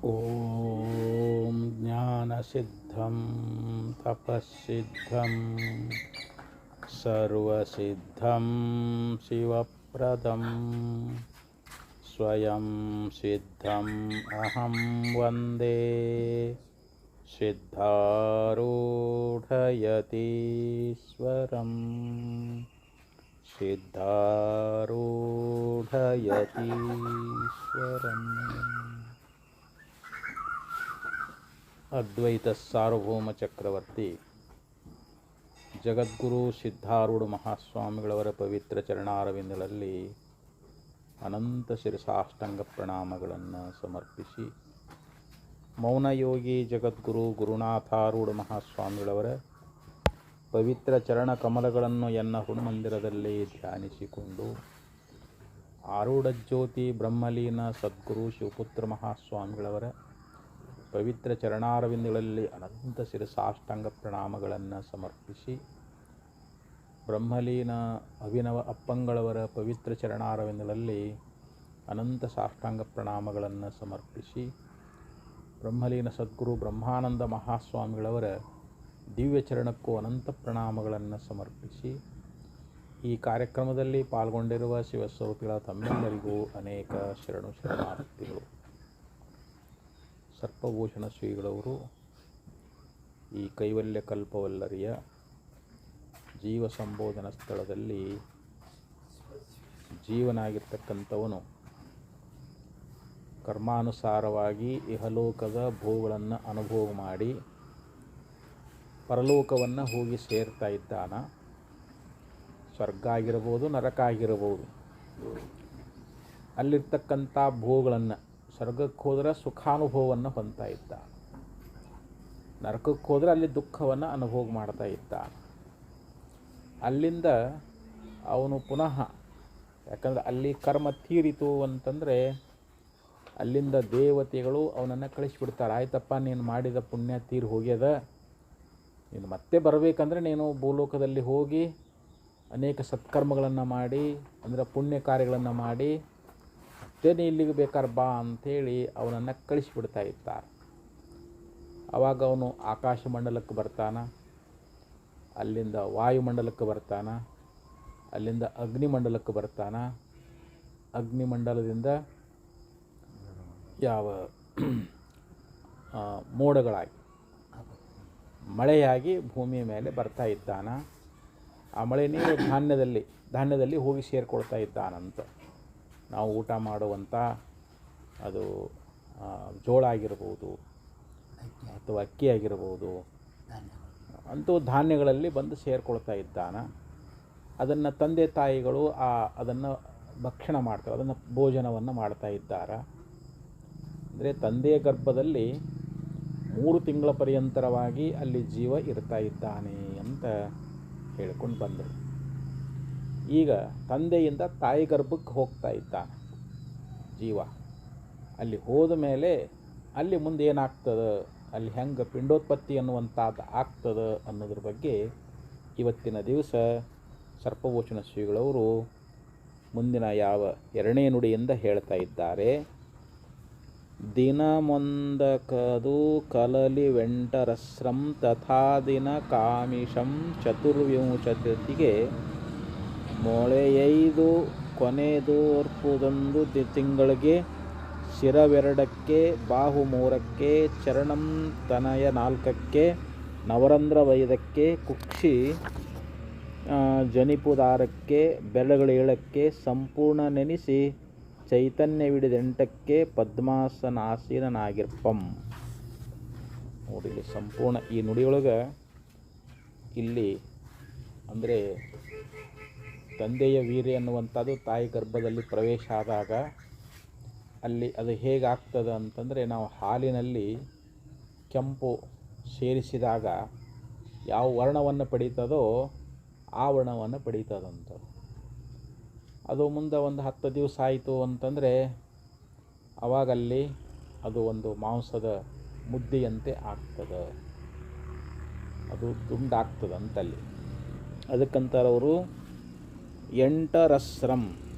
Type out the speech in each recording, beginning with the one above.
ಓಂ ಜ್ಞಾನಸಿದ್ಧಂ ತಪಸ್ಸಿದ್ಧಂ ಸರ್ವಸಿದ್ಧಂ ಶಿವಪ್ರದಂ ಸ್ವಯಂ ಸಿದ್ಧಂ ಅಹಂ ವಂದೇ ಸಿದ್ಧಾರೂಢಯತೀಶ್ವರಂ ಸಿದ್ಧಾರೂಢಯತೀಶ್ವರಂ. ಅದ್ವೈತ ಸಾರ್ವಭೌಮ ಚಕ್ರವರ್ತಿ ಜಗದ್ಗುರು ಸಿದ್ಧಾರೂಢ ಮಹಾಸ್ವಾಮಿಗಳವರ ಪವಿತ್ರ ಚರಣಾರವಿಂದಗಳಲ್ಲಿ ಅನಂತ ಶಿರಸಾಷ್ಟಾಂಗ ಪ್ರಣಾಮಗಳನ್ನು ಸಮರ್ಪಿಸಿ, ಮೌನಯೋಗಿ ಜಗದ್ಗುರು ಗುರುನಾಥಾರೂಢ ಮಹಾಸ್ವಾಮಿಗಳವರ ಪವಿತ್ರ ಚರಣ ಕಮಲಗಳನ್ನು ಎನ್ನ ಹುಣಮಂದಿರದಲ್ಲಿ ಧ್ಯಾನಿಸಿಕೊಂಡು, ಆರೂಢ ಜ್ಯೋತಿ ಬ್ರಹ್ಮಲೀನ ಸದ್ಗುರು ಶಿವಪುತ್ರ ಮಹಾಸ್ವಾಮಿಗಳವರ ಪವಿತ್ರ ಚರಣಾರವಿಂದಗಳಲ್ಲಿ ಅನಂತ ಶಿರಸಾಷ್ಟಾಂಗ ಪ್ರಣಾಮಗಳನ್ನು ಸಮರ್ಪಿಸಿ, ಬ್ರಹ್ಮಲೀನ ಅಭಿನವ ಅಪ್ಪಂಗಳವರ ಪವಿತ್ರ ಚರಣಾರವಿಂದಗಳಲ್ಲಿ ಅನಂತ ಸಾಷ್ಟಾಂಗ ಪ್ರಣಾಮಗಳನ್ನು ಸಮರ್ಪಿಸಿ, ಬ್ರಹ್ಮಲೀನ ಸದ್ಗುರು ಬ್ರಹ್ಮಾನಂದ ಮಹಾಸ್ವಾಮಿಗಳವರ ದಿವ್ಯ ಚರಣಕ್ಕೂ ಅನಂತ ಪ್ರಣಾಮಗಳನ್ನು ಸಮರ್ಪಿಸಿ, ಈ ಕಾರ್ಯಕ್ರಮದಲ್ಲಿ ಪಾಲ್ಗೊಂಡಿರುವ ಶಿವಸ್ವರೂಪಿಗಳ ತಮ್ಮೆಲ್ಲರಿಗೂ ಅನೇಕ ಶರಣಾರ್ಥಿಗಳು. ಸರ್ಪಭೂಷಣ ಶ್ರೀಗಳವರು ಈ ಕೈವಲ್ಯ ಕಲ್ಪವಲ್ಲರಿಯ ಜೀವ ಸಂಬೋಧನಾ ಸ್ಥಳದಲ್ಲಿ ಜೀವನಾಗಿರ್ತಕ್ಕಂಥವನು ಕರ್ಮಾನುಸಾರವಾಗಿ ಇಹಲೋಕದ ಭೋಗಗಳನ್ನು ಅನುಭೋಗ ಮಾಡಿ ಪರಲೋಕವನ್ನು ಹೋಗಿ ಸೇರ್ತಾ ಇದ್ದಾನ. ಸ್ವರ್ಗ ಆಗಿರ್ಬೋದು, ನರಕ ಆಗಿರ್ಬೋದು. ಅಲ್ಲಿರ್ತಕ್ಕಂಥ ಭೋಗಗಳನ್ನು, ಸ್ವರ್ಗಕ್ಕೆ ಹೋದರೆ ಸುಖಾನುಭವವನ್ನು ಹೊಂದ್ತಾ ಇದ್ದ, ನರಕಕ್ಕೆ ಹೋದರೆ ಅಲ್ಲಿ ದುಃಖವನ್ನು ಅನುಭೋಗ ಮಾಡ್ತಾ ಇದ್ದ. ಅಲ್ಲಿಂದ ಅವನು ಪುನಃ, ಯಾಕಂದರೆ ಅಲ್ಲಿ ಕರ್ಮ ತೀರಿತು ಅಂತಂದರೆ ಅಲ್ಲಿಂದ ದೇವತೆಗಳು ಅವನನ್ನು ಕಳಿಸಿಬಿಡ್ತಾರೆ. ಆಯ್ತಪ್ಪ, ನೀನು ಮಾಡಿದ ಪುಣ್ಯ ತೀರಿ ಹೋಗ್ಯದ, ನೀನು ಮತ್ತೆ ಬರಬೇಕಂದ್ರೆ ನೀನು ಭೂಲೋಕದಲ್ಲಿ ಹೋಗಿ ಅನೇಕ ಸತ್ಕರ್ಮಗಳನ್ನು ಮಾಡಿ, ಅಂದರೆ ಪುಣ್ಯ ಕಾರ್ಯಗಳನ್ನು ಮಾಡಿ ನೀ ಇಲ್ಲಿಗೆ ಬೇಕಾದ್ರೆ ಬಾ ಅಂಥೇಳಿ ಅವನನ್ನು ಕಳಿಸಿಬಿಡ್ತಾ ಇದ್ದಾರೆ. ಆವಾಗ ಅವನು ಆಕಾಶ ಮಂಡಲಕ್ಕೆ ಬರ್ತಾನ, ಅಲ್ಲಿಂದ ವಾಯುಮಂಡಲಕ್ಕೆ ಬರ್ತಾನ, ಅಲ್ಲಿಂದ ಅಗ್ನಿಮಂಡಲಕ್ಕೆ ಬರ್ತಾನ, ಅಗ್ನಿಮಂಡಲದಿಂದ ಯಾವ ಮೋಡಗಳಾಗಿ ಮಳೆಯಾಗಿ ಭೂಮಿಯ ಮೇಲೆ ಬರ್ತಾ ಇದ್ದಾನ. ಆ ಮಳೆ ನೀರು ಧಾನ್ಯದಲ್ಲಿ ಹೋಗಿ ಸೇರಿಕೊಳ್ತಾ ಇದ್ದಾನಂತ. ನಾವು ಊಟ ಮಾಡುವಂಥ ಅದು ಜೋಳ ಆಗಿರ್ಬೋದು ಅಥವಾ ಅಕ್ಕಿ ಆಗಿರ್ಬೋದು, ಅಂತೂ ಧಾನ್ಯಗಳಲ್ಲಿ ಬಂದು ಸೇರಿಕೊಳ್ತಾ ಇದ್ದಾನ. ಅದನ್ನು ತಂದೆ ತಾಯಿಗಳು ಅದನ್ನು ಭಕ್ಷಣ ಮಾಡ್ತಾರೆ, ಅದನ್ನು ಭೋಜನವನ್ನು ಮಾಡ್ತಾ ಇದ್ದಾರೆ. ಅಂದರೆ ತಂದೆಯ ಗರ್ಭದಲ್ಲಿ 3 ತಿಂಗಳ ಪರ್ಯಂತರವಾಗಿ ಅಲ್ಲಿ ಜೀವ ಇರ್ತಾ ಇದ್ದಾನೆ ಅಂತ ಹೇಳ್ಕೊಂಡು ಬಂದರು. ಈಗ ತಂದೆಯಿಂದ ತಾಯಿ ಗರ್ಭಕ್ಕೆ ಹೋಗ್ತಾ ಇದ್ದಾನೆ ಜೀವ. ಅಲ್ಲಿ ಹೋದ ಮೇಲೆ ಅಲ್ಲಿ ಮುಂದೆ ಏನಾಗ್ತದೆ, ಅಲ್ಲಿ ಹೆಂಗೆ ಪಿಂಡೋತ್ಪತ್ತಿ ಅನ್ನುವಂಥದ್ದು ಆಗ್ತದೆ ಅನ್ನೋದ್ರ ಬಗ್ಗೆ ಇವತ್ತಿನ ದಿವಸ ಸರ್ಪಭೂಷಣ ಶ್ರೀಗಳವರು ಮುಂದಿನ ಯಾವ 2ನೇ ನುಡಿಯಿಂದ ಹೇಳ್ತಾ ಇದ್ದಾರೆ. ದಿನಮೊಂದಕದು ಕಲಲಿ ವೆಂಟರಸ್ರಂ ತಥಾ ದಿನ ಕಾಮಿಷಂ ಚತುರ್ವಿಂಶತಿಗೆ ಮೊಳೆಯೈದು ಕೊನೆದೋರ್ಪುದೊಂದು ತಿಂಗಳಿಗೆ ಶಿರವೆರಡಕ್ಕೆ ಬಾಹು 3ಕ್ಕೆ ಚರಣಂ ತನಯ 4ಕ್ಕೆ ನವರಂಧ್ರ 5ಕ್ಕೆ ಕುಕ್ಷಿ ಜನಿಪುದಾರಕ್ಕೆ ಬೆರಳುಗಳು 7ಕ್ಕೆ ಸಂಪೂರ್ಣ ನೆನೆಸಿ ಚೈತನ್ಯವಿಡಿದ 8ಕ್ಕೆ ಪದ್ಮಾಸನಾಸೀನನಾಗಿರ್ಪಂ. ನೋಡಿ, ಇಲ್ಲಿ ಸಂಪೂರ್ಣ ಈ ನುಡಿಯೊಳಗೆ ಇಲ್ಲಿ ಅಂದರೆ ತಂದೆಯ ವೀರ್ಯ ಅನ್ನುವಂಥದ್ದು ತಾಯಿ ಗರ್ಭದಲ್ಲಿ ಪ್ರವೇಶ ಆದಾಗ ಅಲ್ಲಿ ಅದು ಹೇಗಾಗ್ತದೆ ಅಂತಂದರೆ, ನಾವು ಹಾಲಿನಲ್ಲಿ ಕೆಂಪು ಸೇರಿಸಿದಾಗ ಯಾವ ವರ್ಣವನ್ನು ಪಡೀತದೋ ಆ ವರ್ಣವನ್ನು ಪಡೀತದಂತ. ಅದು ಮುಂದೆ ಒಂದು 10 ದಿವಸ ಆಯಿತು ಅಂತಂದರೆ ಆವಾಗಲ್ಲಿ ಅದು ಒಂದು ಮಾಂಸದ ಮುದ್ದೆಯಂತೆ ಆಗ್ತದೆ, ಅದು ದುಂಡಾಗ್ತದಂತಲ್ಲಿ. ಅದಕ್ಕಂತಾರವರು ಎಂಟರಸ್ರಂ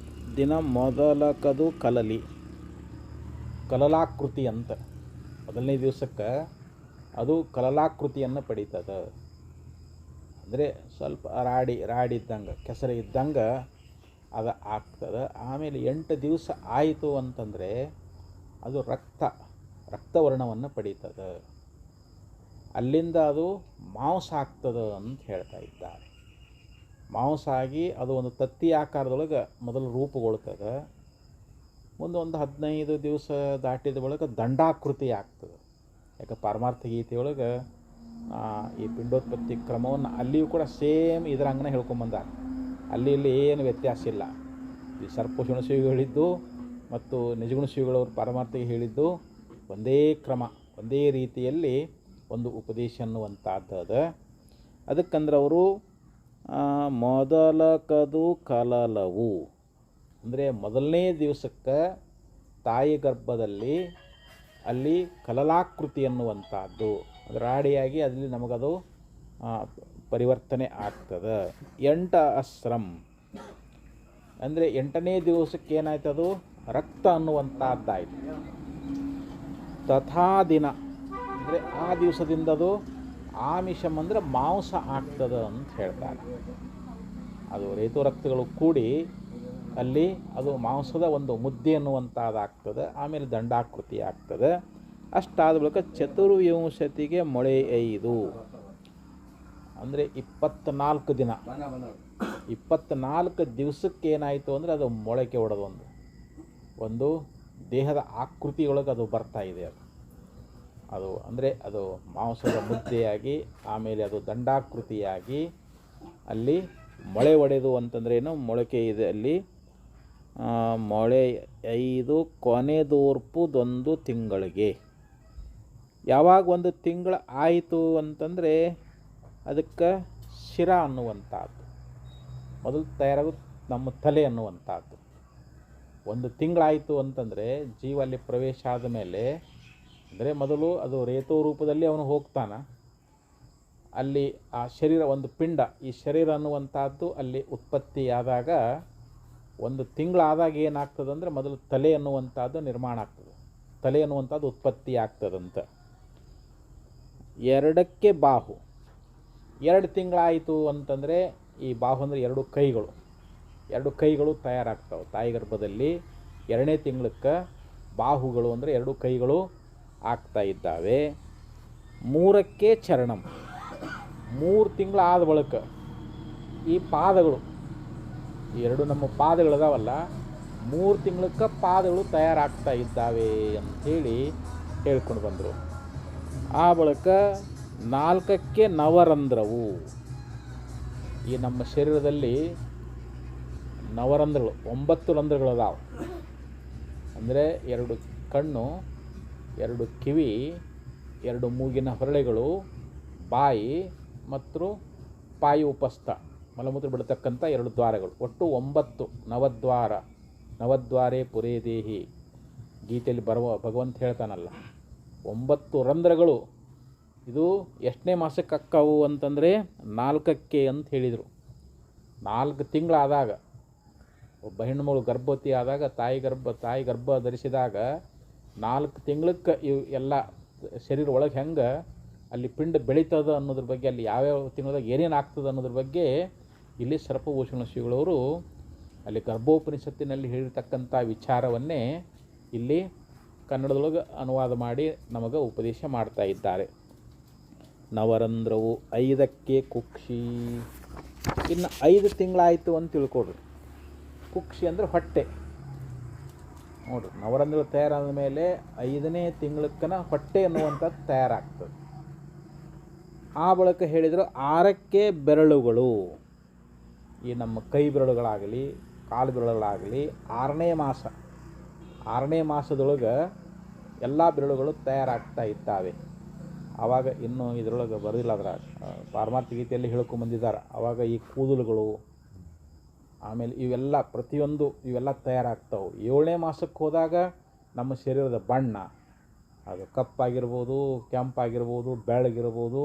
ದಿನ ಮೊದಲಕದು ಕಲಲಿ, ಕಲಲಾಕೃತಿ ಅಂತ. ಮೊದಲನೇ ದಿವಸಕ್ಕೆ ಅದು ಕಲಲಾಕೃತಿಯನ್ನು ಪಡೀತದೆ. ಅಂದರೆ ಸ್ವಲ್ಪ ರಾಡಿ ಇದ್ದಂಗೆ, ಕೆಸರು ಇದ್ದಂಗೆ ಅದು ಆಗ್ತದೆ. ಆಮೇಲೆ 8 ದಿವಸ ಆಯಿತು ಅಂತಂದರೆ ಅದು ರಕ್ತವರ್ಣವನ್ನು ಪಡೀತದೆ. ಅಲ್ಲಿಂದ ಅದು ಮಾಂಸ ಆಗ್ತದೆ ಅಂತ ಹೇಳ್ತಾ ಇದ್ದಾರೆ. ಮಾಂಸ ಆಗಿ ಅದು ಒಂದು ತತ್ತಿ ಆಕಾರದೊಳಗೆ ಮೊದಲು ರೂಪುಗೊಳ್ತದೆ. ಮುಂದೆ ಒಂದು 15 ದಿವಸ ದಾಟಿದ ಬಳಿಕ ದಂಡಾಕೃತಿ ಆಗ್ತದೆ. ಯಾಕೆ ಪಾರಮಾರ್ಥ ಗೀತೆಯೊಳಗೆ ಈ ಪಿಂಡೋತ್ಪತ್ತಿ ಕ್ರಮವನ್ನು ಅಲ್ಲಿಯೂ ಕೂಡ ಸೇಮ್ ಇದರಂಗನೇ ಹೇಳ್ಕೊಂಬಂದಾರೆ. ಇಲ್ಲಿ ಏನು ವ್ಯತ್ಯಾಸ ಇಲ್ಲ. ಈ ಸರ್ಪಶುಣ ಶಿವಿಗಳು ಹೇಳಿದ್ದು ಮತ್ತು ನಿಜಗುಣ ಶಿವಿಗಳವರು ಪಾರಮಾರ್ಥಿಗೆ ಹೇಳಿದ್ದು ಒಂದೇ ಕ್ರಮ, ಒಂದೇ ರೀತಿಯಲ್ಲಿ ಒಂದು ಉಪದೇಶ ಅನ್ನುವಂಥದ್ದು. ಅದಕ್ಕಂದ್ರೆ ಅವರು ಮೊದಲಕದು ಕಲಲವು ಅಂದರೆ ಮೊದಲನೇ ದಿವಸಕ್ಕೆ ತಾಯಿ ಗರ್ಭದಲ್ಲಿ ಅಲ್ಲಿ ಕಲಲಾಕೃತಿ ಅನ್ನುವಂಥದ್ದು ರಾಡಿಯಾಗಿ ಅದರಲ್ಲಿ ನಮಗದು ಪರಿವರ್ತನೆ ಆಗ್ತದೆ. 8 ಅಸ್ರಂ ಅಂದರೆ 8ನೇ ದಿವಸಕ್ಕೆ ಏನಾಯ್ತದು ರಕ್ತ ಅನ್ನುವಂಥದ್ದಾಯಿತು. ತಥಾ ದಿನ ಅಂದರೆ ಆ ದಿವಸದಿಂದದು ಆಮಿಷಂ ಅಂದರೆ ಮಾಂಸ ಆಗ್ತದೆ ಅಂತ ಹೇಳ್ತಾರೆ. ಅದು ರೇತು ರಕ್ತಗಳು ಕೂಡಿ ಅಲ್ಲಿ ಅದು ಮಾಂಸದ ಒಂದು ಮುದ್ದೆ ಅನ್ನುವಂಥದ್ದಾಗ್ತದೆ. ಆಮೇಲೆ ದಂಡಾಕೃತಿ ಆಗ್ತದೆ. ಅಷ್ಟಾದ ಬಳಿಕ ಚತುರ್ವಿಂಶತಿಗೆ ಮೊಳೆ 5 ಅಂದರೆ 24 ದಿನ. 24 ದಿವಸಕ್ಕೆ ಏನಾಯಿತು ಅಂದರೆ ಅದು ಮೊಳಕೆ ಹೊಡೆದು ಒಂದು ದೇಹದ ಆಕೃತಿಯೊಳಗೆ ಅದು ಬರ್ತಾ ಇದೆ. ಅದು ಅಂದರೆ ಅದು ಮಾಂಸದ ಮುದ್ದೆಯಾಗಿ ಆಮೇಲೆ ಅದು ದಂಡಾಕೃತಿಯಾಗಿ ಅಲ್ಲಿ ಮೊಳೆ ಒಡೆದು ಅಂತಂದ್ರೇನು ಮೊಳಕೆ ಇದೆ. ಅಲ್ಲಿ ಮೊಳೆ 5 ಕೊನೆದೋರ್ಪುದೊಂದು ತಿಂಗಳಿಗೆ. ಯಾವಾಗ ಒಂದು ತಿಂಗಳು ಆಯಿತು ಅಂತಂದರೆ ಅದಕ್ಕೆ ಶಿರ ಅನ್ನುವಂಥದ್ದು ಮೊದಲು ತಯಾರಾಗೋದು ನಮ್ಮ ತಲೆ ಅನ್ನುವಂಥದ್ದು. ಒಂದು ತಿಂಗಳಾಯಿತು ಅಂತಂದರೆ ಜೀವ ಅಲ್ಲಿ ಪ್ರವೇಶ ಆದ ಮೇಲೆ ಅಂದರೆ ಮೊದಲು ಅದು ರೇತೋ ರೂಪದಲ್ಲಿ ಅವನು ಹೋಗ್ತಾನೆ. ಅಲ್ಲಿ ಆ ಶರೀರ ಒಂದು ಪಿಂಡ, ಈ ಶರೀರ ಅನ್ನುವಂಥದ್ದು ಅಲ್ಲಿ ಉತ್ಪತ್ತಿಯಾದಾಗ ಒಂದು ತಿಂಗಳಾದಾಗ ಏನಾಗ್ತದೆ ಅಂದರೆ ಮೊದಲು ತಲೆ ಅನ್ನುವಂಥದ್ದು ನಿರ್ಮಾಣ ಆಗ್ತದೆ. ತಲೆ ಅನ್ನುವಂಥದ್ದು ಉತ್ಪತ್ತಿ ಆಗ್ತದಂತ. 2ಕ್ಕೆ ಬಾಹು. 2 ತಿಂಗಳಾಯಿತು ಅಂತಂದರೆ ಈ ಬಾಹು ಅಂದರೆ 2 ಕೈಗಳು ತಯಾರಾಗ್ತವೆ. ತಾಯಿ ಗರ್ಭದಲ್ಲಿ 2ನೇ ತಿಂಗಳಕ್ಕೆ ಬಾಹುಗಳು ಅಂದರೆ 2 ಕೈಗಳು ಆಗ್ತಾ ಇದ್ದಾವೆ. 3ಕ್ಕೆ ಚರಣಂ. 3 ತಿಂಗಳಾದ ಬಳಿಕ ಈ ಪಾದಗಳು, 2 ನಮ್ಮ ಪಾದಗಳದಾವಲ್ಲ, 3 ತಿಂಗಳಕ್ಕೆ ಪಾದಗಳು ತಯಾರಾಗ್ತಾ ಇದ್ದಾವೆ ಅಂಥೇಳಿ ಹೇಳ್ಕೊಂಡು ಬಂದರು. ಆ ಬಳಿಕ 4ಕ್ಕೆ ನವರಂಧ್ರವು. ಈ ನಮ್ಮ ಶರೀರದಲ್ಲಿ ನವರಂಧ್ರಗಳು 9 ರಂಧ್ರಗಳದಾವೆ. ಅಂದರೆ 2 ಕಣ್ಣು, 2 ಕಿವಿ, 2 ಮೂಗಿನ ಹೊರಳೆಗಳು, ಬಾಯಿ ಮತ್ತು ಪಾಯಿ ಉಪಸ್ಥ ಮಲಮೂತ್ರ ಬಿಡತಕ್ಕಂಥ 2 ದ್ವಾರಗಳು. ಒಟ್ಟು 9 ನವದ್ವಾರೇ ಪುರೇ ದೇಹಿ ಗೀತೆಯಲ್ಲಿ ಬರುವ ಭಗವಂತ ಹೇಳ್ತಾನಲ್ಲ, 9 ರಂಧ್ರಗಳು. ಇದು ಎಷ್ಟನೇ ಮಾಸಕ್ಕೆ ಅಕ್ಕವು ಅಂತಂದರೆ 4ಕ್ಕೆ ಅಂತ ಹೇಳಿದರು. 4 ತಿಂಗಳಾದಾಗ ಒಬ್ಬ ಹೆಣ್ಣುಮಗಳು ಗರ್ಭವತಿ ಆದಾಗ ತಾಯಿ ಗರ್ಭ ಧರಿಸಿದಾಗ 4 ತಿಂಗಳಕ್ಕೆ ಇವು ಎಲ್ಲ ಶರೀರ ಒಳಗೆ ಹೆಂಗೆ ಅಲ್ಲಿ ಪಿಂಡ ಬೆಳೀತದೆ ಅನ್ನೋದ್ರ ಬಗ್ಗೆ, ಅಲ್ಲಿ ಯಾವ್ಯಾವ ತಿಂಗಳದಾಗ ಏನೇನು ಆಗ್ತದೆ ಅನ್ನೋದ್ರ ಬಗ್ಗೆ ಇಲ್ಲಿ ಸರ್ಪಭೂಷಣ ಶ್ರೀಗಳವರು ಅಲ್ಲಿ ಗರ್ಭೋಪನಿಷತ್ತಿನಲ್ಲಿ ಹೇಳಿರ್ತಕ್ಕಂಥ ವಿಚಾರವನ್ನೇ ಇಲ್ಲಿ ಕನ್ನಡದೊಳಗೆ ಅನುವಾದ ಮಾಡಿ ನಮಗೆ ಉಪದೇಶ ಮಾಡ್ತಾ ಇದ್ದಾರೆ. ನವರಂಧ್ರವು 5ಕ್ಕೆ ಕುಕ್ಷಿ. ಇನ್ನು 5 ತಿಂಗಳಾಯಿತು ಅಂತ ತಿಳ್ಕೊಡ್ರಿ. ಕುಕ್ಷಿ ಅಂದರೆ ಹೊಟ್ಟೆ ನೋಡಿರಿ. ನವರಂಧ್ರಗಳು ತಯಾರಾದ ಮೇಲೆ 5ನೇ ತಿಂಗಳಕ್ಕನ ಹೊಟ್ಟೆ ಅನ್ನುವಂಥದ್ದು ತಯಾರಾಗ್ತದೆ. ಆ ಬಳಿಕ ಹೇಳಿದರು 6ಕ್ಕೆ ಬೆರಳುಗಳು. ಈ ನಮ್ಮ ಕೈ ಬೆರಳುಗಳಾಗಲಿ ಕಾಲು ಬೆರಳುಗಳಾಗಲಿ 6ನೇ ಮಾಸದೊಳಗೆ ಎಲ್ಲ ಬೆರಳುಗಳು ತಯಾರಾಗ್ತಾ ಇದ್ದಾವೆ. ಆವಾಗ ಇನ್ನೂ ಇದರೊಳಗೆ ಬರೋದಿಲ್ಲ, ಅದರ ಪಾರಮಾರ್ಥ ಗೀತೆಯಲ್ಲಿ ಹೇಳ್ಕೊಂಬಂದಿದ್ದಾರೆ. ಆವಾಗ ಈ ಕೂದಲುಗಳು ಆಮೇಲೆ ಇವೆಲ್ಲ ಪ್ರತಿಯೊಂದು ಇವೆಲ್ಲ ತಯಾರಾಗ್ತವೆ. 7ನೇ ಮಾಸಕ್ಕೆ ಹೋದಾಗ ನಮ್ಮ ಶರೀರದ ಬಣ್ಣ ಅದು ಕಪ್ಪಾಗಿರ್ಬೋದು, ಕೆಂಪಾಗಿರ್ಬೋದು, ಬೆಳ್ಳಗಿರ್ಬೋದು.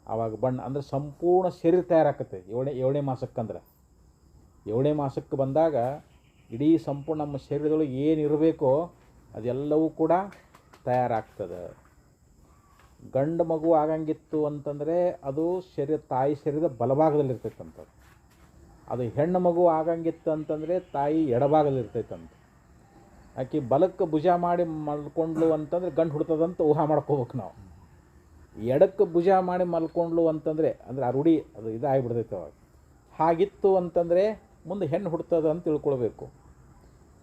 ಆವಾಗ ಬಣ್ಣ ಅಂದರೆ ಸಂಪೂರ್ಣ ಶರೀರ ತಯಾರಾಕತ್ತೆ 7ನೇ ಮಾಸಕ್ಕಂದ್ರೆ. 7ನೇ ಮಾಸಕ್ಕೆ ಬಂದಾಗ ಇಡೀ ಸಂಪೂರ್ಣ ನಮ್ಮ ಶರೀರದೊಳಗೆ ಏನಿರಬೇಕೋ ಅದೆಲ್ಲವೂ ಕೂಡ ತಯಾರಾಗ್ತದೆ. ಗಂಡು ಮಗು ಆಗಂಗಿತ್ತು ಅಂತಂದರೆ ಅದು ತಾಯಿ ಶರೀರದ ಬಲಭಾಗದಲ್ಲಿ ಇರ್ತೈತಂಥದ್ದು. ಅದು ಹೆಣ್ಣು ಮಗು ಆಗಂಗಿತ್ತು ಅಂತಂದರೆ ತಾಯಿ ಎಡಭಾಗದಲ್ಲಿ ಇರ್ತೈತಂತ. ಆಕೆ ಬಲಕ್ಕೆ ಭುಜ ಮಾಡಿ ಮಲ್ಕೊಂಡ್ಲು ಅಂತಂದರೆ ಗಂಡು ಹುಡ್ತದಂತ ಊಹಾ ಮಾಡ್ಕೋಬೇಕು ನಾವು. ಎಡಕ್ಕೆ ಭುಜ ಮಾಡಿ ಮಲ್ಕೊಂಡ್ಲು ಅಂತಂದರೆ ಅಂದರೆ ಆ ರೂಢಿ ಅದು ಇದಾಗಿಬಿಡ್ತೈತೆ ಅವಾಗ. ಹಾಗಿತ್ತು ಅಂತಂದರೆ ಮುಂದೆ ಹೆಣ್ಣು ಹುಡ್ತದ ಅಂತ ತಿಳ್ಕೊಳ್ಬೇಕು.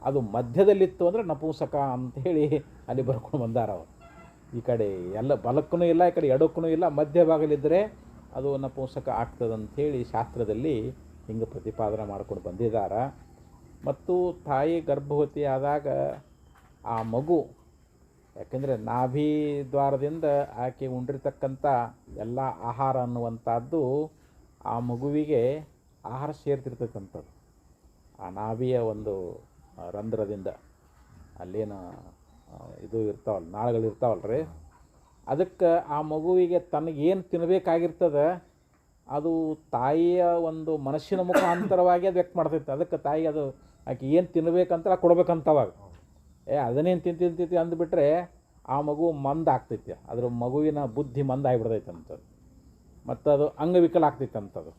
ಅದು ಮಧ್ಯದಲ್ಲಿತ್ತು ಅಂದರೆ ನಪುಂಸಕ ಅಂಥೇಳಿ ಅಲ್ಲಿ ಬರ್ಕೊಂಡು ಬಂದಾರ ಅವರು. ಈ ಕಡೆ ಎಲ್ಲ ಬಲಕ್ಕೂ ಇಲ್ಲ, ಈ ಕಡೆ ಎಡಕ್ಕೂ ಇಲ್ಲ, ಮಧ್ಯ ಭಾಗದಲ್ಲಿದ್ದರೆ ಅದು ನಪುಂಸಕ ಆಗ್ತದಂಥೇಳಿ ಶಾಸ್ತ್ರದಲ್ಲಿ ಹಿಂಗೆ ಪ್ರತಿಪಾದನೆ ಮಾಡ್ಕೊಂಡು ಬಂದಿದ್ದಾರೆ. ಮತ್ತು ತಾಯಿ ಗರ್ಭವತಿ ಆದಾಗ ಆ ಮಗು, ಯಾಕೆಂದರೆ ನಾಭಿ ದ್ವಾರದಿಂದ ಆಕೆ ಉಂಡಿರ್ತಕ್ಕಂಥ ಎಲ್ಲ ಆಹಾರ ಅನ್ನುವಂಥದ್ದು ಆ ಮಗುವಿಗೆ ಆಹಾರ ಸೇರ್ತಿರ್ತಕ್ಕಂಥದ್ದು. ಆ ನಾಭಿಯ ಒಂದು ರಂಧ್ರದಿಂದ ಅಲ್ಲೇನು ಇದು ಇರ್ತಾವಲ್ಲ, ನಾಳುಗಳು ಇರ್ತಾವಲ್ರಿ, ಅದಕ್ಕೆ ಆ ಮಗುವಿಗೆ ತನಗೇನು ತಿನ್ನಬೇಕಾಗಿರ್ತದೆ ಅದು ತಾಯಿಯ ಒಂದು ಮನಸ್ಸಿನ ಮುಖಾಂತರವಾಗಿ ಅದು ವ್ಯಕ್ತ ಮಾಡ್ತೈತೆ. ಅದಕ್ಕೆ ತಾಯಿ ಅದು ಆಕೆ ಏನು ತಿನ್ನಬೇಕಂತ ಕೊಡ್ಬೇಕಂತವಾಗ ಅದನ್ನೇನು ತಿಂತಿ ಅಂದುಬಿಟ್ರೆ ಆ ಮಗು ಮಂದ ಆಗ್ತೈತಿ. ಅದ್ರ ಮಗುವಿನ ಬುದ್ಧಿ ಮಂದ ಆಗಿಬಿಡ್ತೈತೆ ಅಂಥದ್ದು. ಮತ್ತು ಅದು ಅಂಗವಿಕಲ ಆಗ್ತೈತೆ ಅಂಥದ್ದು.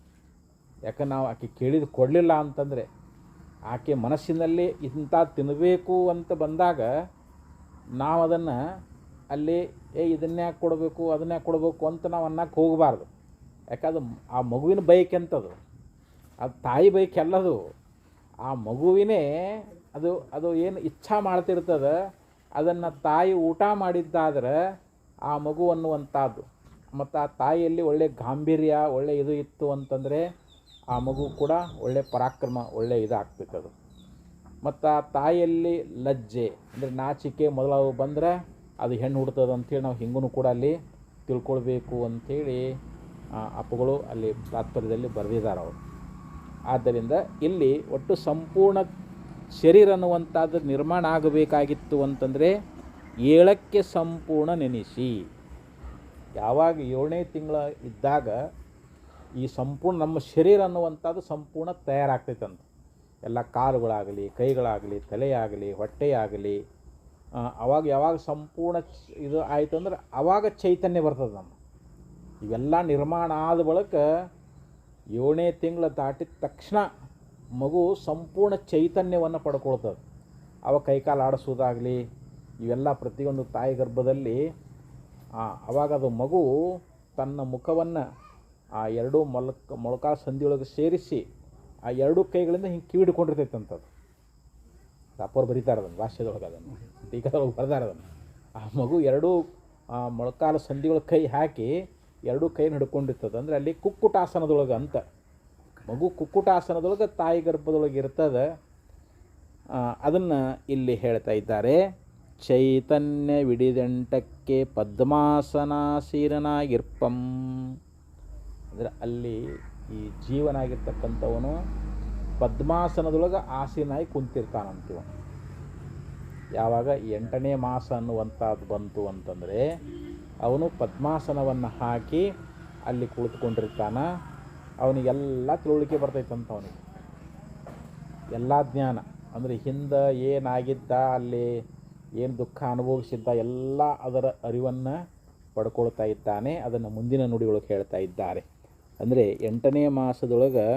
ಯಾಕಂದ್ರೆ ನಾವು ಆಕೆ ಕೇಳಿದ್ದು ಕೊಡಲಿಲ್ಲ ಅಂತಂದರೆ ಆಕೆ ಮನಸ್ಸಿನಲ್ಲಿ ಇಂಥ ತಿನ್ನಬೇಕು ಅಂತ ಬಂದಾಗ ನಾವು ಅದನ್ನು ಅಲ್ಲಿ ಇದನ್ನೇ ಯಾಕೆ ಕೊಡಬೇಕು ಅದನ್ನೇ ಯಾಕೆ ಕೊಡಬೇಕು ಅಂತ ನಾವು ಅನ್ನಕ್ಕೆ ಹೋಗಬಾರ್ದು. ಯಾಕಂದ್ರೆ ಆ ಮಗುವಿನ ಬೈಕ್ ಎಂಥದ್ದು, ಅದು ತಾಯಿ ಬೈಕ್ ಎಲ್ಲದು. ಆ ಮಗುವಿನೇ ಅದು ಅದು ಏನು ಇಚ್ಛಾ ಮಾಡ್ತಿರ್ತದೆ ಅದನ್ನು ತಾಯಿ ಊಟ ಮಾಡಿದ್ದಾದ್ರೆ ಆ ಮಗು ಅನ್ನುವಂಥದ್ದು. ಮತ್ತು ಆ ತಾಯಿಯಲ್ಲಿ ಒಳ್ಳೆ ಗಾಂಭೀರ್ಯ ಒಳ್ಳೆ ಇದು ಇತ್ತು ಅಂತಂದರೆ ಆ ಮಗು ಕೂಡ ಒಳ್ಳೆ ಪರಾಕ್ರಮ ಒಳ್ಳೆ ಇದಾಗ್ತೈತದು. ಮತ್ತು ಆ ತಾಯಿಯಲ್ಲಿ ಲಜ್ಜೆ ಅಂದರೆ ನಾಚಿಕೆ ಮೊದಲಾವು ಬಂದರೆ ಅದು ಹೆಣ್ಣು ಹುಡ್ತದೆ ಅಂಥೇಳಿ ನಾವು ಹಿಂಗೂ ಕೂಡ ಅಲ್ಲಿ ತಿಳ್ಕೊಳ್ಬೇಕು ಅಂಥೇಳಿ ಅಪ್ಪಗಳು ಅಲ್ಲಿ ತಾತ್ಪರ್ಯದಲ್ಲಿ ಬರೆದಿದ್ದಾರೆ ಅವರು. ಆದ್ದರಿಂದ ಇಲ್ಲಿ ಒಟ್ಟು ಸಂಪೂರ್ಣ ಶರೀರ ಅನ್ನುವಂಥದ್ದು ನಿರ್ಮಾಣ ಆಗಬೇಕಾಗಿತ್ತು ಅಂತಂದರೆ 7ಕ್ಕೆ ಸಂಪೂರ್ಣ ನೆನೆಸಿ. ಯಾವಾಗ 7ನೇ ತಿಂಗಳ ಇದ್ದಾಗ ಈ ಸಂಪೂರ್ಣ ನಮ್ಮ ಶರೀರ ಅನ್ನುವಂಥದ್ದು ಸಂಪೂರ್ಣ ತಯಾರಾಗ್ತೈತಂತ. ಎಲ್ಲ ಕಾಲುಗಳಾಗಲಿ, ಕೈಗಳಾಗಲಿ, ತಲೆಯಾಗಲಿ, ಹೊಟ್ಟೆಯಾಗಲಿ, ಅವಾಗ ಯಾವಾಗ ಸಂಪೂರ್ಣ ಇದು ಆಯಿತು ಅಂದ್ರೆ ಆವಾಗ ಚೈತನ್ಯ ಬರ್ತದೆ ನಮ್ಮ. ಇವೆಲ್ಲ ನಿರ್ಮಾಣ ಆದ ಬಳಿಕ 7ನೇ ತಿಂಗಳು ದಾಟಿದ ತಕ್ಷಣ ಮಗು ಸಂಪೂರ್ಣ ಚೈತನ್ಯವನ್ನು ಪಡ್ಕೊಳ್ತದೆ. ಅವಾಗ ಕೈಕಾಲು ಆಡಿಸೋದಾಗಲಿ ಇವೆಲ್ಲ ಪ್ರತಿಯೊಂದು ತಾಯಿ ಗರ್ಭದಲ್ಲಿ ಅವಾಗ ಅದು ಮಗು ತನ್ನ ಮುಖವನ್ನು ಆ 2 ಮೊಳಕಾಲು ಸಂಧಿಯೊಳಗೆ ಸೇರಿಸಿ ಆ 2 ಕೈಗಳಿಂದ ಹಿಂಗೆ ಕಿವಿಡ್ಕೊಂಡಿರ್ತೈತಂಥದ್ದು. ಅಪ್ಪವ್ರು ಬರೀತಾರೆ ಅದನ್ನು ಭಾಷ್ಯದೊಳಗೆ, ಅದನ್ನು ಟೀಕಾದೊಳಗೆ ಬರ್ದಾರೆ ಅದನ್ನು. ಆ ಮಗು 2 ಮೊಳಕಾಲು ಸಂಧಿಯೊಳಗೆ ಕೈ ಹಾಕಿ 2 ಕೈನ ಹಿಡ್ಕೊಂಡಿರ್ತದೆ. ಅಂದರೆ ಅಲ್ಲಿ ಕುಕ್ಕುಟಾಸನದೊಳಗೆ ಅಂತ ಮಗು ಕುಕ್ಕುಟಾಸನದೊಳಗೆ ತಾಯಿ ಗರ್ಭದೊಳಗೆ ಇರ್ತದೆ. ಅದನ್ನು ಇಲ್ಲಿ ಹೇಳ್ತಾ ಇದ್ದಾರೆ. ಚೈತನ್ಯ ವಿಡಿದೆಂಟಕ್ಕೆ ಪದ್ಮಾಸನಾಸೀರನಾಗಿರ್ಪಂ. ಅಂದರೆ ಅಲ್ಲಿ ಈ ಜೀವನಾಗಿರ್ತಕ್ಕಂಥವನು ಪದ್ಮಾಸನದೊಳಗೆ ಆಸೀನಾಗಿ ಕುಂತಿರ್ತಾನಂತೀವ. ಯಾವಾಗ 8ನೇ ಮಾಸ ಅನ್ನುವಂಥದ್ದು ಬಂತು ಅಂತಂದರೆ ಅವನು ಪದ್ಮಾಸನವನ್ನು ಹಾಕಿ ಅಲ್ಲಿ ಕುಳಿತುಕೊಂಡಿರ್ತಾನೆ. ಅವನಿಗೆಲ್ಲ ತಿಳುವಳಿಕೆ ಬರ್ತೈತಂತ, ಅವನಿಗೆ ಎಲ್ಲ ಜ್ಞಾನ. ಅಂದರೆ ಹಿಂದೆ ಏನಾಗಿದ್ದ, ಅಲ್ಲಿ ಏನು ದುಃಖ ಅನುಭವಿಸಿದ್ದ ಎಲ್ಲ ಅದರ ಅರಿವನ್ನು ಪಡ್ಕೊಳ್ತಾ ಇದ್ದಾನೆ. ಅದನ್ನು ಮುಂದಿನ ನುಡಿಯೊಳಗೆ ಹೇಳ್ತಾ ಇದ್ದಾರೆ. ಅಂದರೆ 8ನೇ ಮಾಸದೊಳಗೆ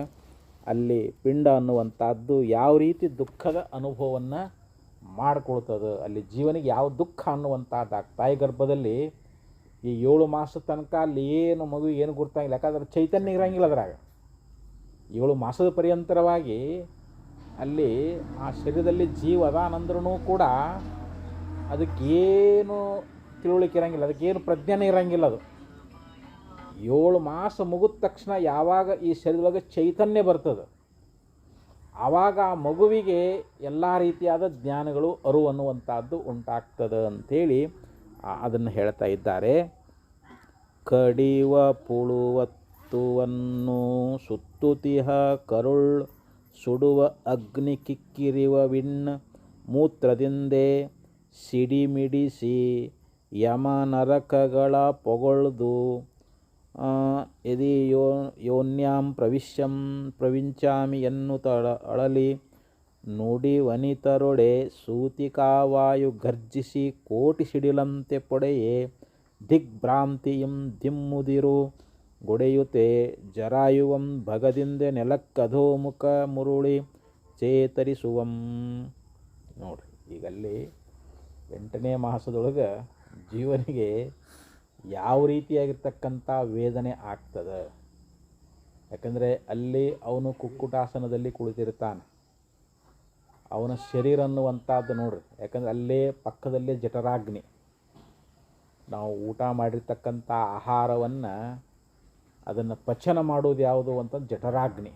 ಅಲ್ಲಿ ಪಿಂಡ ಅನ್ನುವಂಥದ್ದು ಯಾವ ರೀತಿ ದುಃಖದ ಅನುಭವವನ್ನು ಮಾಡ್ಕೊಳ್ತದೆ, ಅಲ್ಲಿ ಜೀವನಿಗೆ ಯಾವ ದುಃಖ ಅನ್ನುವಂಥದ್ದು ತಾಯಿ ಗರ್ಭದಲ್ಲಿ ಈ 7 ಮಾಸದ ತನಕ ಅಲ್ಲಿ ಏನು ಮಗು ಏನು ಗುರ್ತಾಗಿಲ್ಲ. ಯಾಕಂದ್ರೆ ಚೈತನ್ಯ ಇರೋಂಗಿಲ್ಲ ಅದ್ರಾಗ. 7 ಮಾಸದ ಪರ್ಯಂತರವಾಗಿ ಅಲ್ಲಿ ಆ ಶರೀರದಲ್ಲಿ ಜೀವ ಅದಾನಂದ್ರೂ ಕೂಡ ಅದಕ್ಕೇನು ತಿಳುವಳಿಕೆ ಇರೋಂಗಿಲ್ಲ, ಅದಕ್ಕೇನು ಪ್ರಜ್ಞಾನ ಇರೋಂಗಿಲ್ಲ. ಅದು 7 ಮಾಸ ಮುಗಿದ ತಕ್ಷಣ ಯಾವಾಗ ಈ ಶರೀರದೊಳಗೆ ಚೈತನ್ಯ ಬರ್ತದೆ ಆವಾಗ ಆ ಮಗುವಿಗೆ ಎಲ್ಲ ರೀತಿಯಾದ ಜ್ಞಾನಗಳು ಅರಿವು ಅನ್ನುವಂಥದ್ದು ಉಂಟಾಗ್ತದೆ ಅಂಥೇಳಿ ಅದನ್ನು ಹೇಳ್ತಾ ಇದ್ದಾರೆ. ಕಡಿವ ಪುಳುವತ್ತುವನ್ನು ಸುತ್ತುತಿಹ ಕರುಳ್ ಸುಡುವ ಅಗ್ನಿ ಕಿಕ್ಕಿರಿವ ವಿಣ್ ಮೂತ್ರದಿಂದೆ ಸಿಡಿಮಿಡಿಸಿ ಯಮ ನರಕಗಳ ಪೊಗಳ್ದು ಯದಿ ಯೋನ್ಯಾಂ ಪ್ರವಿಂಚಾಮಿ ಎನ್ನುತ್ತ ಅಳಲಿ ನುಡಿ ವನಿತರೊಡೆ ಸೂತಿಕಾವಾಯು ಗರ್ಜಿಸಿ ಕೋಟಿ ಸಿಡಿಲಂತೆ ಪೊಡೆಯೇ ದಿಗ್ಭ್ರಾಂತಿಯಂ ದಿಮ್ಮುದಿರು ಗೊಡೆಯುತೆ ಜರಾಯುವಂ ಭಗದಿಂದೆ ನೆಲಕ್ಕಧೋಮುಖ ಮುರುಳಿ ಚೇತರಿಸುವಂ. ನೋಡ್ರಿ, ಈಗಲ್ಲಿ 8ನೇ ಮಾಸದೊಳಗೆ ಜೀವನಿಗೆ ಯಾವ ರೀತಿಯಾಗಿರ್ತಕ್ಕಂಥ ವೇದನೆ ಆಗ್ತದೆ. ಯಾಕಂದರೆ ಅಲ್ಲಿ ಅವನು ಕುಕ್ಕುಟಾಸನದಲ್ಲಿ ಕುಳಿತಿರ್ತಾನೆ. ಅವನ ಶರೀರ ಅನ್ನುವಂಥದ್ದು ನೋಡ್ರಿ, ಯಾಕಂದರೆ ಅಲ್ಲೇ ಪಕ್ಕದಲ್ಲೇ ಜಠರಾಗ್ನಿ. ನಾವು ಊಟ ಮಾಡಿರ್ತಕ್ಕಂಥ ಆಹಾರವನ್ನು ಅದನ್ನು ಪಚನ ಮಾಡೋದು ಯಾವುದು ಅಂತಂದು ಜಠರಾಗ್ನಿ.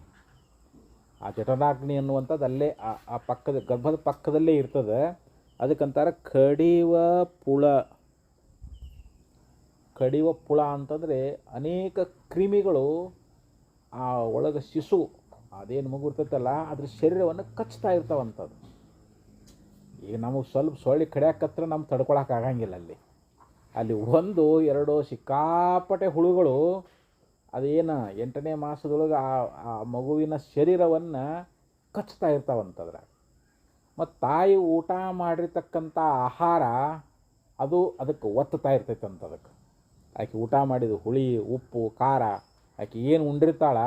ಆ ಜಠರಾಗ್ನಿ ಅನ್ನುವಂಥದ್ದು ಅಲ್ಲೇ ಆ ಪಕ್ಕದ ಗರ್ಭದ ಪಕ್ಕದಲ್ಲೇ ಇರ್ತದೆ. ಅದಕ್ಕಂತಾರೆ ಕಡಿವ ಪುಳ ಅಂತಂದರೆ ಅನೇಕ ಕ್ರಿಮಿಗಳು ಆ ಒಳಗೆ ಶಿಶು ಅದೇನು ಮಗು ಇರ್ತೈತಲ್ಲ ಅದ್ರ ಶರೀರವನ್ನು ಕಚ್ತಾ ಇರ್ತಾವಂಥದ್ದು. ಈಗ ನಮಗೆ ಸ್ವಲ್ಪ ಸೊಳ್ಳೆ ಕಡಿಯಾಕತ್ರ ನಮ್ಗೆ ತಡ್ಕೊಳಕ್ಕಾಗಂಗಿಲ್ಲ. ಅಲ್ಲಿ 1 2 ಸಿಕ್ಕಾಪಟ್ಟೆ ಹುಳುಗಳು ಅದೇನು 8ನೇ ಮಾಸದೊಳಗೆ ಆ ಮಗುವಿನ ಶರೀರವನ್ನು ಕಚ್ತಾ ಇರ್ತಾವಂತದ್ರ. ಮತ್ತು ತಾಯಿ ಊಟ ಮಾಡಿರ್ತಕ್ಕಂಥ ಆಹಾರ ಅದು ಅದಕ್ಕೆ ಒತ್ತುತ್ತಾ ಇರ್ತೈತಂತ. ಅದಕ್ಕೆ ಆಕೆ ಊಟ ಮಾಡಿದ ಹುಳಿ ಉಪ್ಪು ಖಾರ ಆಕೆ ಏನು ಉಂಡಿರ್ತಾಳ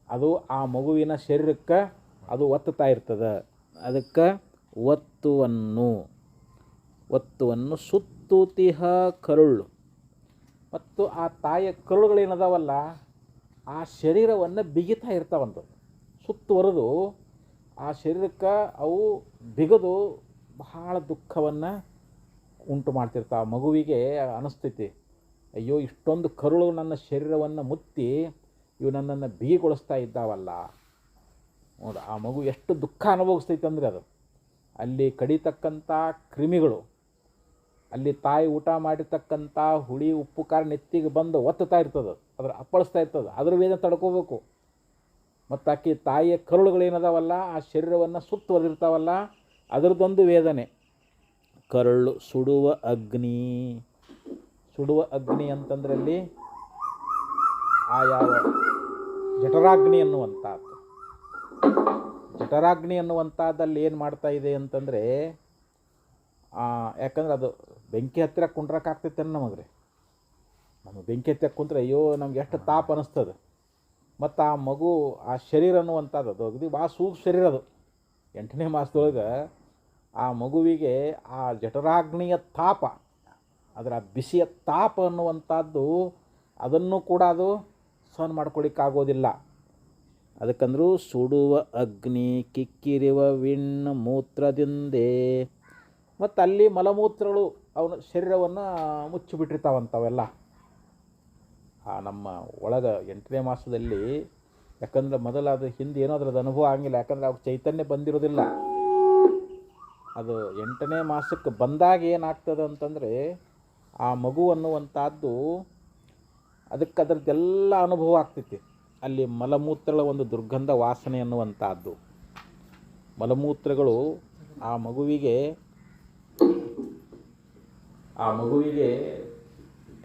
ಅದು ಆ ಮಗುವಿನ ಶರೀರಕ್ಕೆ ಅದು ಒತ್ತುತ್ತಾ ಇರ್ತದೆ. ಅದಕ್ಕೆ ಒತ್ತುವನ್ನು ಸುತ್ತುತಿಹ ಕರುಳು. ಮತ್ತು ಆ ತಾಯಿಯ ಕರುಳುಗಳೇನದಾವಲ್ಲ ಆ ಶರೀರವನ್ನು ಬಿಗಿತಾ ಇರ್ತಾವಂತ. ಸುತ್ತುವರೆದು ಆ ಶರೀರಕ್ಕೆ ಅವು ಬಿಗದು ಬಹಳ ದುಃಖವನ್ನು ಉಂಟು ಮಾಡ್ತಿರ್ತಾವೆ. ಮಗುವಿಗೆ ಅನಿಸ್ತೈತಿ, ಅಯ್ಯೋ ಇಷ್ಟೊಂದು ಕರುಳು ನನ್ನ ಶರೀರವನ್ನು ಮುತ್ತಿ ಇವು ನನ್ನನ್ನು ಬಿಗಿಗೊಳಿಸ್ತಾ ಇದ್ದಾವಲ್ಲ. ಹೌದು, ಆ ಮಗು ಎಷ್ಟು ದುಃಖ ಅನುಭವಿಸ್ತೈತೆ ಅಂದರೆ ಅದು ಅಲ್ಲಿ ಕಡಿತಕ್ಕಂಥ ಕ್ರಿಮಿಗಳು ಅಲ್ಲಿ ತಾಯಿ ಊಟ ಮಾಡಿರ್ತಕ್ಕಂಥ ಹುಳಿ ಉಪ್ಪು ಖಾರ ನೆತ್ತಿಗೆ ಬಂದು ಒತ್ತುತ್ತಾ ಇರ್ತದೆ, ಅದ್ರ ಅಪ್ಪಳಿಸ್ತಾ ಇರ್ತದೆ. ಅದ್ರ ವೇದನೆ ತಡ್ಕೋಬೇಕು. ಮತ್ತು ಆಕೆ ತಾಯಿಯ ಕರುಳುಗಳೇನದಾವಲ್ಲ ಆ ಶರೀರವನ್ನು ಸುತ್ತುವರೆದಿರ್ತಾವಲ್ಲ ಅದರದ್ದೊಂದು ವೇದನೆ. ಕರುಳು ಸುಡುವ ಅಗ್ನಿ ಅಂತಂದ್ರಲ್ಲಿ ಆ ಯಾವ ಜಠರಾಗ್ನಿ ಅನ್ನುವಂಥದ್ದಲ್ಲಿ ಏನು ಮಾಡ್ತಾ ಇದೆ ಅಂತಂದರೆ ಯಾಕಂದ್ರೆ ಅದು ಬೆಂಕಿ ಹತ್ತಿರ ಕುಂಡ್ರಕ್ಕಾಗ್ತೈತೆ ನಮಗೆ. ನಮಗೆ ಬೆಂಕಿ ಹತ್ತಿರ ಕುಂತ್ರೆ ಅಯ್ಯೋ ನಮ್ಗೆ ಎಷ್ಟು ತಾಪ ಅನ್ನಿಸ್ತದೆ. ಮತ್ತು ಆ ಮಗು ಆ ಶರೀರ ಅನ್ನುವಂಥದ್ದು ಅದು ಅಗದಿ ಭಾಳ ಸೂಕ್ಷ್ಮ ಶರೀರ. ಅದು 8ನೇ ಮಾಸದೊಳಗೆ ಆ ಮಗುವಿಗೆ ಆ ಜಠರಾಗ್ನಿಯ ತಾಪ ಅದರ ಬಿಸಿಯ ತಾಪ ಅನ್ನುವಂಥದ್ದು ಅದನ್ನು ಕೂಡ ಅದು ಸಹನ ಮಾಡ್ಕೊಳ್ಳಿಕ್ಕಾಗೋದಿಲ್ಲ. ಅದಕ್ಕಂದ್ರೂ ಸುಡುವ ಅಗ್ನಿ ಕಿಕ್ಕಿರಿವ ವಿಣ್ಣ ಮೂತ್ರದಿಂದೇ. ಮತ್ತು ಅಲ್ಲಿ ಮಲಮೂತ್ರಗಳು ಅವನ ಶರೀರವನ್ನು ಮುಚ್ಚಿಬಿಟ್ಟಿರ್ತಾವಂಥವೆಲ್ಲ ನಮ್ಮ ಒಳಗೆ 8ನೇ ಮಾಸದಲ್ಲಿ. ಯಾಕಂದ್ರೆ ಮೊದಲು ಅದು ಹಿಂದೆ ಏನೋ ಅದ್ರದ್ದು ಅನುಭವ ಆಗಿಲ್ಲ, ಯಾಕಂದರೆ ಅವ್ರಿಗೆ ಚೈತನ್ಯ ಬಂದಿರೋದಿಲ್ಲ. ಅದು 8ನೇ ಮಾಸಕ್ಕೆ ಬಂದಾಗ ಏನಾಗ್ತದೆ ಅಂತಂದರೆ ಆ ಮಗು ಅನ್ನುವಂಥದ್ದು ಅದಕ್ಕೆ ಅದರದ್ದೆಲ್ಲ ಅನುಭವ ಆಗ್ತೈತಿ. ಅಲ್ಲಿ ಮಲಮೂತ್ರಗಳ ಒಂದು ದುರ್ಗಂಧ ವಾಸನೆ ಅನ್ನುವಂಥದ್ದು. ಮಲಮೂತ್ರಗಳು ಆ ಮಗುವಿಗೆ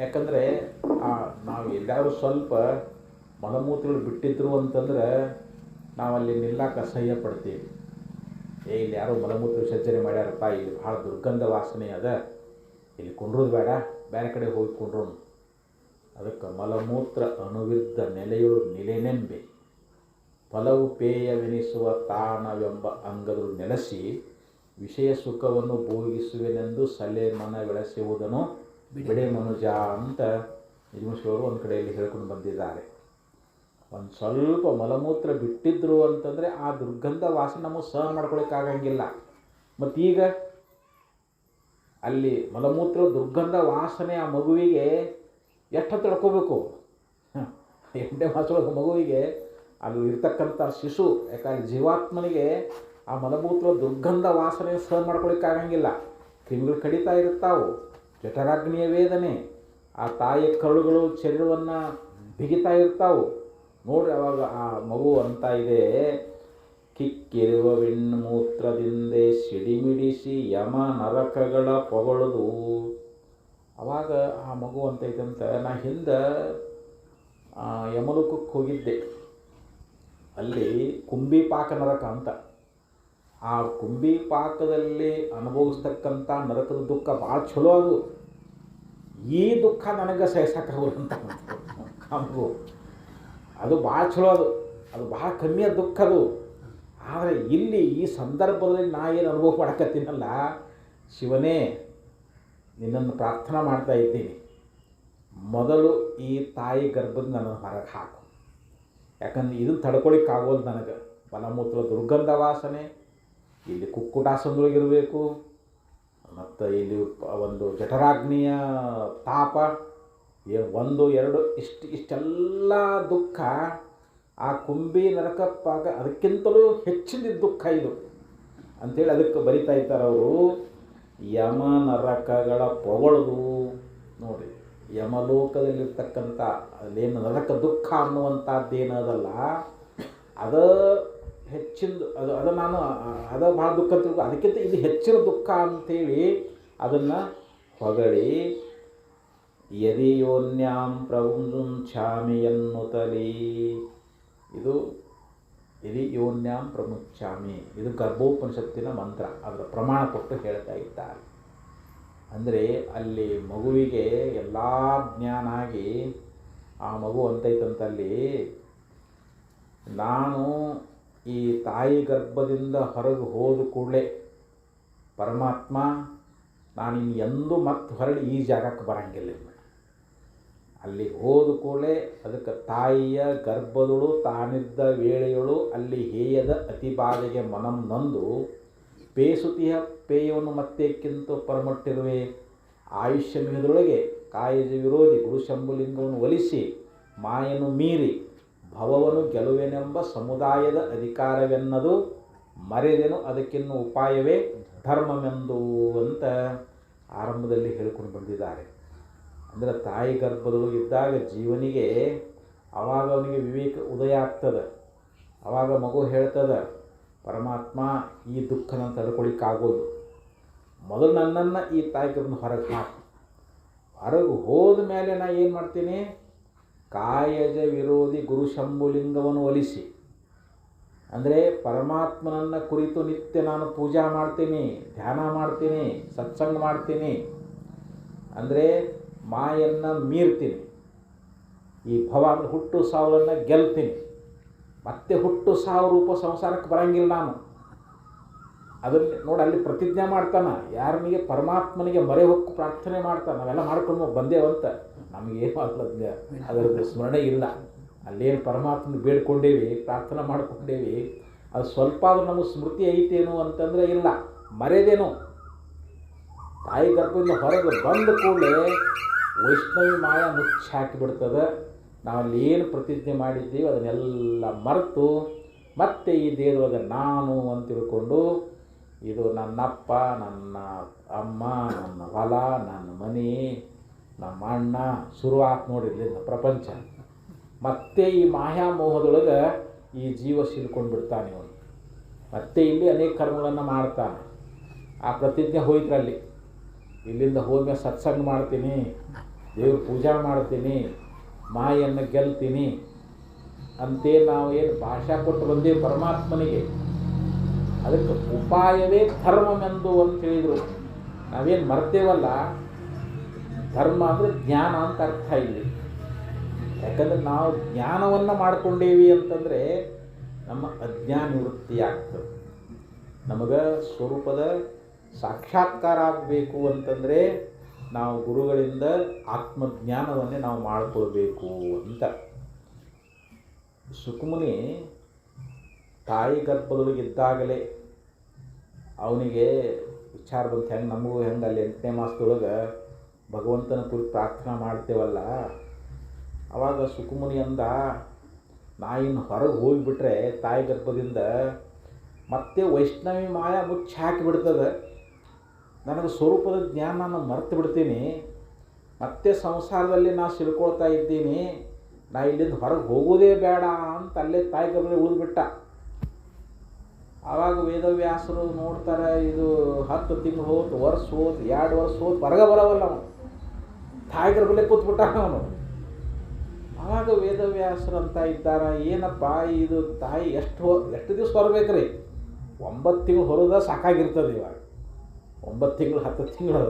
ಯಾಕಂದರೆ ನಾವು ಎಲ್ಲರೂ ಸ್ವಲ್ಪ ಮಲಮೂತ್ರಗಳು ಬಿಟ್ಟಿದ್ರು ಅಂತಂದ್ರೆ ನಾವಲ್ಲಿ ನಿಲ್ಲಕ್ಕೆ ಅಸಹ್ಯ ಪಡ್ತೀವಿ. ಇಲ್ಲಿ ಯಾರೋ ಮಲಮೂತ್ರ ವಿಸರ್ಜನೆ ಮಾಡ್ಯಾರಪ್ಪ, ಇಲ್ಲಿ ಭಾಳ ದುರ್ಗಂಧ ವಾಸನೆ ಅದ, ಇಲ್ಲಿ ಕುಂಡ್ರೋದು ಬೇಡ, ಬೇರೆ ಕಡೆ ಹೋಗಿ ಕುಂಡ್ರೋನು. ಅದಕ್ಕೆ ಮಲಮೂತ್ರ ಅನುವಿದ್ದ ನೆಲೆಯೊಳು ನಿಲೆನೆಂಬೆ ಫಲವು ಪೇಯವೆನಿಸುವ ತಾಣವೆಂಬ ಅಂಗದರು ನೆಲೆಸಿ ವಿಷಯ ಸುಖವನ್ನು ಭೋಗಿಸುವೆನೆಂದು ಸಲೆ ಮನ ಬೆಳೆಸುವುದನ್ನು ಬಿಡೆ ಮನುಜ ಅಂತ ಯಜುಮಶ್ವರು ಒಂದು ಕಡೆಯಲ್ಲಿ ಹೇಳ್ಕೊಂಡು ಬಂದಿದ್ದಾರೆ. ಒಂದು ಸ್ವಲ್ಪ ಮಲಮೂತ್ರ ಬಿಟ್ಟಿದ್ರು ಅಂತಂದರೆ ಆ ದುರ್ಗಂಧ ವಾಸನೆ ನಮಗೆ ಸಹನ ಮಾಡ್ಕೊಳಕ್ಕಾಗಂಗಿಲ್ಲ. ಮತ್ತೀಗ ಅಲ್ಲಿ ಮಲಮೂತ್ರ ದುರ್ಗಂಧ ವಾಸನೆ ಆ ಮಗುವಿಗೆ ಎಷ್ಟು ತಡ್ಕೋಬೇಕು. 8ನೇ ಮಾಸದೊಳಗೆ ಮಗುವಿಗೆ ಅದು ಇರ್ತಕ್ಕಂಥ ಶಿಶು, ಯಾಕಂದ್ರೆ ಜೀವಾತ್ಮನಿಗೆ ಆ ಮಲಮೂತ್ರ ದುರ್ಗಂಧ ವಾಸನೆ ಸಹನ ಮಾಡ್ಕೊಳಕ್ಕಾಗಂಗಿಲ್ಲ. ಕ್ರಿಮಿಗಳು ಕಡಿತಾ ಇರ್ತಾವೆ, ಜಠರಾಗ್ನಿಯ ವೇದನೆ, ಆ ತಾಯಿಯ ಕರುಳುಗಳು ಶರೀರವನ್ನು ಬಿಗಿತಾ ಇರ್ತಾವೆ. ನೋಡ್ರಿ ಅವಾಗ ಆ ಮಗು ಅಂತ ಇದೆ, ಕಿಕ್ಕಿರುವ ವಿಣ್ಮೂತ್ರದಿಂದೆ ಸಿಡಿಮಿಡಿಸಿ ಯಮ ನರಕಗಳ ಪೊಗಳುದು. ಅವಾಗ ಆ ಮಗು ಅಂತೈತಂತ ನಾ ಹಿಂದೆ ಯಮಲೋಕಕ್ಕೆ ಹೋಗಿದ್ದೆ. ಅಲ್ಲಿ ಕುಂಬಿಪಾಕ ನರಕ ಅಂತ, ಆ ಕುಂಬಿಪಾಕದಲ್ಲಿ ಅನುಭವಿಸ್ತಕ್ಕಂಥ ನರಕದ ದುಃಖ ಭಾಳ ಚಲೋ. ಅದು ಈ ದುಃಖ ನನಗೆ ಸಹಿಸಕ್ಕಾಗಲ್ಲ ನಮಗೂ. ಅದು ಭಾಳ ಚಲೋ, ಅದು ಭಾಳ ಕಮ್ಮಿಯ ದುಃಖ ಅದು. ಆದರೆ ಇಲ್ಲಿ ಈ ಸಂದರ್ಭದಲ್ಲಿ ನಾ ಏನು ಅನುಭವ ಮಾಡಕತ್ತೀನಲ್ಲ, ಶಿವನೇ ನಿನ್ನನ್ನು ಪ್ರಾರ್ಥನಾ ಮಾಡ್ತಾ ಇದ್ದೀನಿ, ಮೊದಲು ಈ ತಾಯಿ ಗರ್ಭದ ನನ್ನನ್ನು ಹೊರಗೆ ಹಾಕು. ಯಾಕಂದ್ರೆ ಇದನ್ನು ತಡ್ಕೊಳಿಕ್ಕಾಗೋದು ನನಗೆ. ಮಲಮೂತ್ರ ದುರ್ಗಂಧ ವಾಸನೆ, ಇಲ್ಲಿ ಕುಕ್ಕುಟಾಸನದೊಳಗಿರಬೇಕು, ಮತ್ತು ಇಲ್ಲಿ ಒಂದು ಜಠರಾಗ್ನಿಯ ತಾಪ, ಒಂದು ಎರಡು ಇಷ್ಟೆಲ್ಲ ದುಃಖ. ಆ ಕುಂಬಿ ನರಕಪ್ಪಾಗ ಅದಕ್ಕಿಂತಲೂ ಹೆಚ್ಚಿನ ದುಃಖ ಇದು ಅಂಥೇಳಿ ಅದಕ್ಕೆ ಬರಿತಾ ಇದ್ದಾರೆ ಅವರು. ಯಮ ನರಕಗಳ ಪೊಗಳದು ನೋಡಿ, ಯಮಲೋಕದಲ್ಲಿರ್ತಕ್ಕಂಥ ಅಲ್ಲೇನು ನರಕ ದುಃಖ ಅನ್ನುವಂಥದ್ದೇನದಲ್ಲ, ಅದು ಹೆಚ್ಚಿನ ಅದು ನಾನು ಅದು ಭಾಳ ದುಃಖ ತಿಳ್ಕೊ, ಅದಕ್ಕಿಂತ ಇದು ಹೆಚ್ಚಿನ ದುಃಖ ಅಂಥೇಳಿ ಅದನ್ನು ಹೊಗಳಿ. ಯದಿಯೋನ್ಯಾಂ ಪ್ರಮುಚ್ಛಾಮಿ ಎನ್ನುತ್ತಲೀ, ಇದು ಯದಿಯೋನ್ಯಾಂ ಪ್ರಮುಚ್ಛಾಮಿ, ಇದು ಗರ್ಭೋಪನಿಷತ್ತಿನ ಮಂತ್ರ, ಅದರ ಪ್ರಮಾಣ ಕೊಟ್ಟು ಹೇಳ್ತಾ ಇದ್ದಾರೆ. ಅಂದರೆ ಅಲ್ಲಿ ಮಗುವಿಗೆ ಎಲ್ಲ ಜ್ಞಾನ ಆಗಿ ಆ ಮಗು ಅಂತೈತಂತಲ್ಲಿ, ನಾನು ಈ ತಾಯಿ ಗರ್ಭದಿಂದ ಹೊರಗೆ ಹೋದ ಕೂಡಲೇ ಪರಮಾತ್ಮ ನಾನಿನ್ನು ಎಂದೂ ಮತ್ತೆ ಹೊರಳಿ ಈ ಜಾಗಕ್ಕೆ ಬರೋಂಗಿಲ್ಲ. ಅಲ್ಲಿ ಹೋದ ಕೂಡಲೇ ಅದಕ್ಕೆ ತಾಯಿಯ ಗರ್ಭದಳು ತಾನಿದ್ದ ವೇಳೆಯಳು ಅಲ್ಲಿ ಹೇಯದ ಅತಿಬಾಧೆಗೆ ಮನಂ ನೊಂದು ಪೇಸುತಿಯ ಪೇಯವನ್ನು ಮತ್ತೇಕ್ಕಿಂತ ಪರಮಟ್ಟಿರುವೆ. ಆಯುಷ್ಯ ಮಿಗದೊಳಗೆ ಕಾಯಜ ವಿರೋಧಿ ಗುರುಶಂಭುಲಿಂಗವನ್ನು ಒಲಿಸಿ ಮಾಯನು ಮೀರಿ ಭವವನ್ನು ಗೆಲುವೆನೆಂಬ ಸಮುದಾಯದ ಅಧಿಕಾರವೆನ್ನದು ಮರೆದೆನು, ಅದಕ್ಕಿನ್ನು ಉಪಾಯವೇ ಧರ್ಮವೆಂದು ಅಂತ ಆರಂಭದಲ್ಲಿ ಹೇಳಿಕೊಂಡು ಬಂದಿದ್ದಾರೆ. ಅಂದರೆ ತಾಯಿ ಗರ್ಭದೊಳಗಿದ್ದಾಗ ಜೀವನಿಗೆ ಆವಾಗ ಅವನಿಗೆ ವಿವೇಕ ಉದಯ ಆಗ್ತದೆ. ಆವಾಗ ಮಗು ಹೇಳ್ತದೆ, ಪರಮಾತ್ಮ ಈ ದುಃಖನ ತಡ್ಕೊಳಿಕ್ಕಾಗೋದು, ಮೊದಲು ನನ್ನನ್ನು ಈ ತಾಯಿ ಗರ್ಭನ ಹೊರಗೆ ಹಾಕು. ಹೊರಗೆ ಹೋದ ಮೇಲೆ ನಾ ಏನು ಮಾಡ್ತೀನಿ, ಕಾಯಜ ವಿರೋಧಿ ಗುರು ಶಂಭುಲಿಂಗವನ್ನು ಒಲಿಸಿ, ಅಂದರೆ ಪರಮಾತ್ಮನನ್ನು ಕುರಿತು ನಿತ್ಯ ನಾನು ಪೂಜಾ ಮಾಡ್ತೀನಿ, ಧ್ಯಾನ ಮಾಡ್ತೀನಿ, ಸತ್ಸಂಗ ಮಾಡ್ತೀನಿ, ಅಂದರೆ ಮಾಯನ್ನು ಮೀರ್ತೀನಿ, ಈ ಭವ ಅಂದರೆ ಹುಟ್ಟು ಸಾವನ್ನು ಗೆಲ್ತೀನಿ, ಮತ್ತೆ ಹುಟ್ಟು ಸಾವು ರೂಪ ಸಂಸಾರಕ್ಕೆ ಬರೋಂಗಿಲ್ಲ ನಾನು. ಅದನ್ನು ನೋಡಿ ಅಲ್ಲಿ ಪ್ರತಿಜ್ಞೆ ಮಾಡ್ತಾನೆ, ಯಾರನಿಗೆ ಪರಮಾತ್ಮನಿಗೆ ಮೊರೆ ಹೊಕ್ಕು ಪ್ರಾರ್ಥನೆ ಮಾಡ್ತಾನೆ. ನಾವೆಲ್ಲ ಮಾಡ್ಕೊಂಡು ಬಂದೇವಂತ ನಮಗೇನು ಅಲ್ಲ, ಅದರದ್ದು ಸ್ಮರಣೆ ಇಲ್ಲ. ಅಲ್ಲೇನು ಪರಮಾತ್ಮನ ಬೇಡ್ಕೊಂಡೇವಿ, ಪ್ರಾರ್ಥನೆ ಮಾಡ್ಕೊಂಡೇವಿ, ಅದು ಸ್ವಲ್ಪ ಆದರೂ ನಮಗೆ ಸ್ಮೃತಿ ಐತೇನು ಅಂತಂದರೆ ಇಲ್ಲ, ಮರೆದೇನು. ತಾಯಿ ಗರ್ಭದಿಂದ ಹೊರಗೆ ಬಂದ ಕೂಡಲೇ ವೈಷ್ಣವಿ ಮಾಯ ಮುಚ್ಚಿ ಹಾಕಿಬಿಡ್ತದೆ. ನಾವಲ್ಲಿ ಏನು ಪ್ರತಿಜ್ಞೆ ಮಾಡಿದ್ದೀವಿ ಅದನ್ನೆಲ್ಲ ಮರೆತು ಮತ್ತೆ ಈ ದೇಹದೊಳಗೆ ನಾನು ಅಂತ ತಿಳ್ಕೊಂಡು, ಇದು ನನ್ನಪ್ಪ, ನನ್ನ ಅಮ್ಮ, ನನ್ನ ಹೊಲ, ನನ್ನ ಮನೆ, ನಮ್ಮ ಅಣ್ಣ, ಶುರುವಾತ್ ನೋಡಿರ್ಲಿಲ್ಲ ಪ್ರಪಂಚ. ಮತ್ತೆ ಈ ಮಾಯಾಮೋಹದೊಳಗೆ ಈ ಜೀವ ಸಿಲ್ಕೊಂಡು ಬಿಡ್ತಾನೆ ಅವನು. ಮತ್ತೆ ಇಲ್ಲಿ ಅನೇಕ ಕರ್ಮಗಳನ್ನು ಮಾಡ್ತಾನೆ. ಆ ಪ್ರತಿಜ್ಞೆ ಹೋಯ್ತ್ರಲ್ಲಿ, ಇಲ್ಲಿಂದ ಹೋದ್ಮೇಲೆ ಸತ್ಸಂಗ ಮಾಡ್ತೀನಿ, ದೇವ್ರ ಪೂಜಾ ಮಾಡ್ತೀನಿ, ಮಾಯನ್ನು ಗೆಲ್ತೀನಿ ಅಂತೇ ನಾವು ಏನು ಭಾಷಾ ಕೊಟ್ಟು ಬಂದೇವು ಪರಮಾತ್ಮನಿಗೆ. ಅದಕ್ಕೆ ಉಪಾಯವೇ ಧರ್ಮವೆಂದು ಅಂತ ಹೇಳಿದರು. ನಾವೇನು ಮರ್ತೇವಲ್ಲ, ಧರ್ಮ ಅಂದರೆ ಜ್ಞಾನ ಅಂತ ಅರ್ಥ ಇಲ್ಲಿ. ಯಾಕಂದರೆ ನಾವು ಜ್ಞಾನವನ್ನು ಮಾಡ್ಕೊಂಡೇವಿ ಅಂತಂದರೆ ನಮ್ಮ ಅಜ್ಞಾನ ನಿವೃತ್ತಿ ಆಗ್ತದೆ. ನಮಗೆ ಸ್ವರೂಪದ ಸಾಕ್ಷಾತ್ಕಾರ ಆಗಬೇಕು ಅಂತಂದರೆ ನಾವು ಗುರುಗಳಿಂದ ಆತ್ಮಜ್ಞಾನವನ್ನೇ ನಾವು ಮಾಡಿಕೊಳ್ಬೇಕು ಅಂತ. ಸುಖಮುನಿ ತಾಯಿ ಗರ್ಭದೊಳಗಿದ್ದಾಗಲೇ ಅವನಿಗೆ ವಿಚಾರ ಬಂತು, ಹೆಂಗೆ ನಮಗೂ ಹೆಂಗೆ ಅಲ್ಲಿ 8ನೇ ಮಾಸದೊಳಗೆ ಭಗವಂತನ ಕುರಿತು ಪ್ರಾರ್ಥನಾ ಮಾಡ್ತೇವಲ್ಲ, ಆವಾಗ ಸುಖಮುನಿ ಅಂದ, ನಾ ಇನ್ನು ಹೊರಗೆ ಹೋಗಿಬಿಟ್ರೆ ತಾಯಿ ಗರ್ಭದಿಂದ ಮತ್ತೆ ವೈಷ್ಣವಿ ಮಾಯ ಮುಚ್ಚಿ ಹಾಕಿಬಿಡ್ತದೆ, ನನಗೆ ಸ್ವರೂಪದ ಜ್ಞಾನ ನಾನು ಮರೆತು ಬಿಡ್ತೀನಿ, ಮತ್ತೆ ಸಂಸಾರದಲ್ಲಿ ನಾ ಸಿಳ್ಕೊಳ್ತಾ ಇದ್ದೀನಿ, ನಾ ಇಲ್ಲಿಂದ ಹೊರಗೆ ಹೋಗೋದೇ ಬೇಡ ಅಂತ ಅಲ್ಲೇ ತಾಯಿ ಗರ್ಭದಲ್ಲಿ ಉಳಿದ್ಬಿಟ್ಟ. ಆವಾಗ ವೇದವ್ಯಾಸರು ನೋಡ್ತಾರೆ, ಇದು 10 ತಿಂಗಳು ಹೋತು, ವರ್ಷ ಹೋತು, 2 ವರ್ಷ ಹೋತು, ಹೊರಗೆ ಬರೋವಲ್ಲ ಅವನು, ತಾಯಿ ಗರ್ಭಲ್ಲೇ ಕೂತ್ಬಿಟ್ಟ ಅವನು. ಆವಾಗ ವೇದವ್ಯಾಸರು ಅಂತ ಇದ್ದಾರೆ, ಏನಪ್ಪ ಇದು ತಾಯಿ ಎಷ್ಟು ದಿವಸ ಹೊರಬೇಕ್ರಿ? 9 ತಿಂಗಳು ಹೊರದ ಸಾಕಾಗಿರ್ತದೆ. ಇವಾಗ 9 ತಿಂಗಳು 10 ತಿಂಗಳು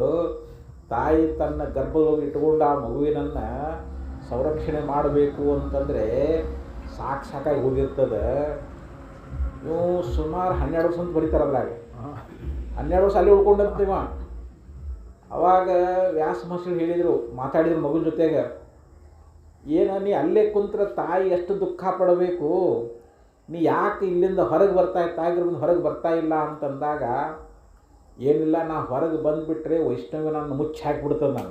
ತಾಯಿ ತನ್ನ ಗರ್ಭದಲ್ಲಿ ಇಟ್ಕೊಂಡು ಆ ಮಗುವಿನನ್ನು ಸಂರಕ್ಷಣೆ ಮಾಡಬೇಕು ಅಂತಂದರೆ ಸಾಕಾಗಿ ಹೋಗಿರ್ತದೆ. ನೀವು ಸುಮಾರು 12 ವರ್ಷ ಅಂತ ಬರೀತಾರಲ್ಲ, 12 ವರ್ಷ ಅಲ್ಲಿ ಉಳ್ಕೊಂಡಂತೀವ. ಅವಾಗ ವ್ಯಾಸ ಮಹರ್ಷಿಗಳು ಹೇಳಿದರು, ಮಾತಾಡಿದ್ರು ಮಗುನ ಜೊತೆಗೆ, ಏನು ನೀ ಅಲ್ಲೇ ಕುಂತ್ರೆ ತಾಯಿ ಎಷ್ಟು ದುಃಖ ಪಡಬೇಕು, ನೀ ಯಾಕೆ ಇಲ್ಲಿಂದ ಹೊರಗೆ ತಾಯಿಗಿರ್ಬಂದು ಹೊರಗೆ ಬರ್ತಾ ಇಲ್ಲ ಅಂತಂದಾಗ, ಏನಿಲ್ಲ, ನಾ ಹೊರಗೆ ಬಂದುಬಿಟ್ರೆ ವೈಷ್ಣವಿ ನಾನು ಮುಚ್ಚಿ ಹಾಕಿಬಿಡ್ತದೆ.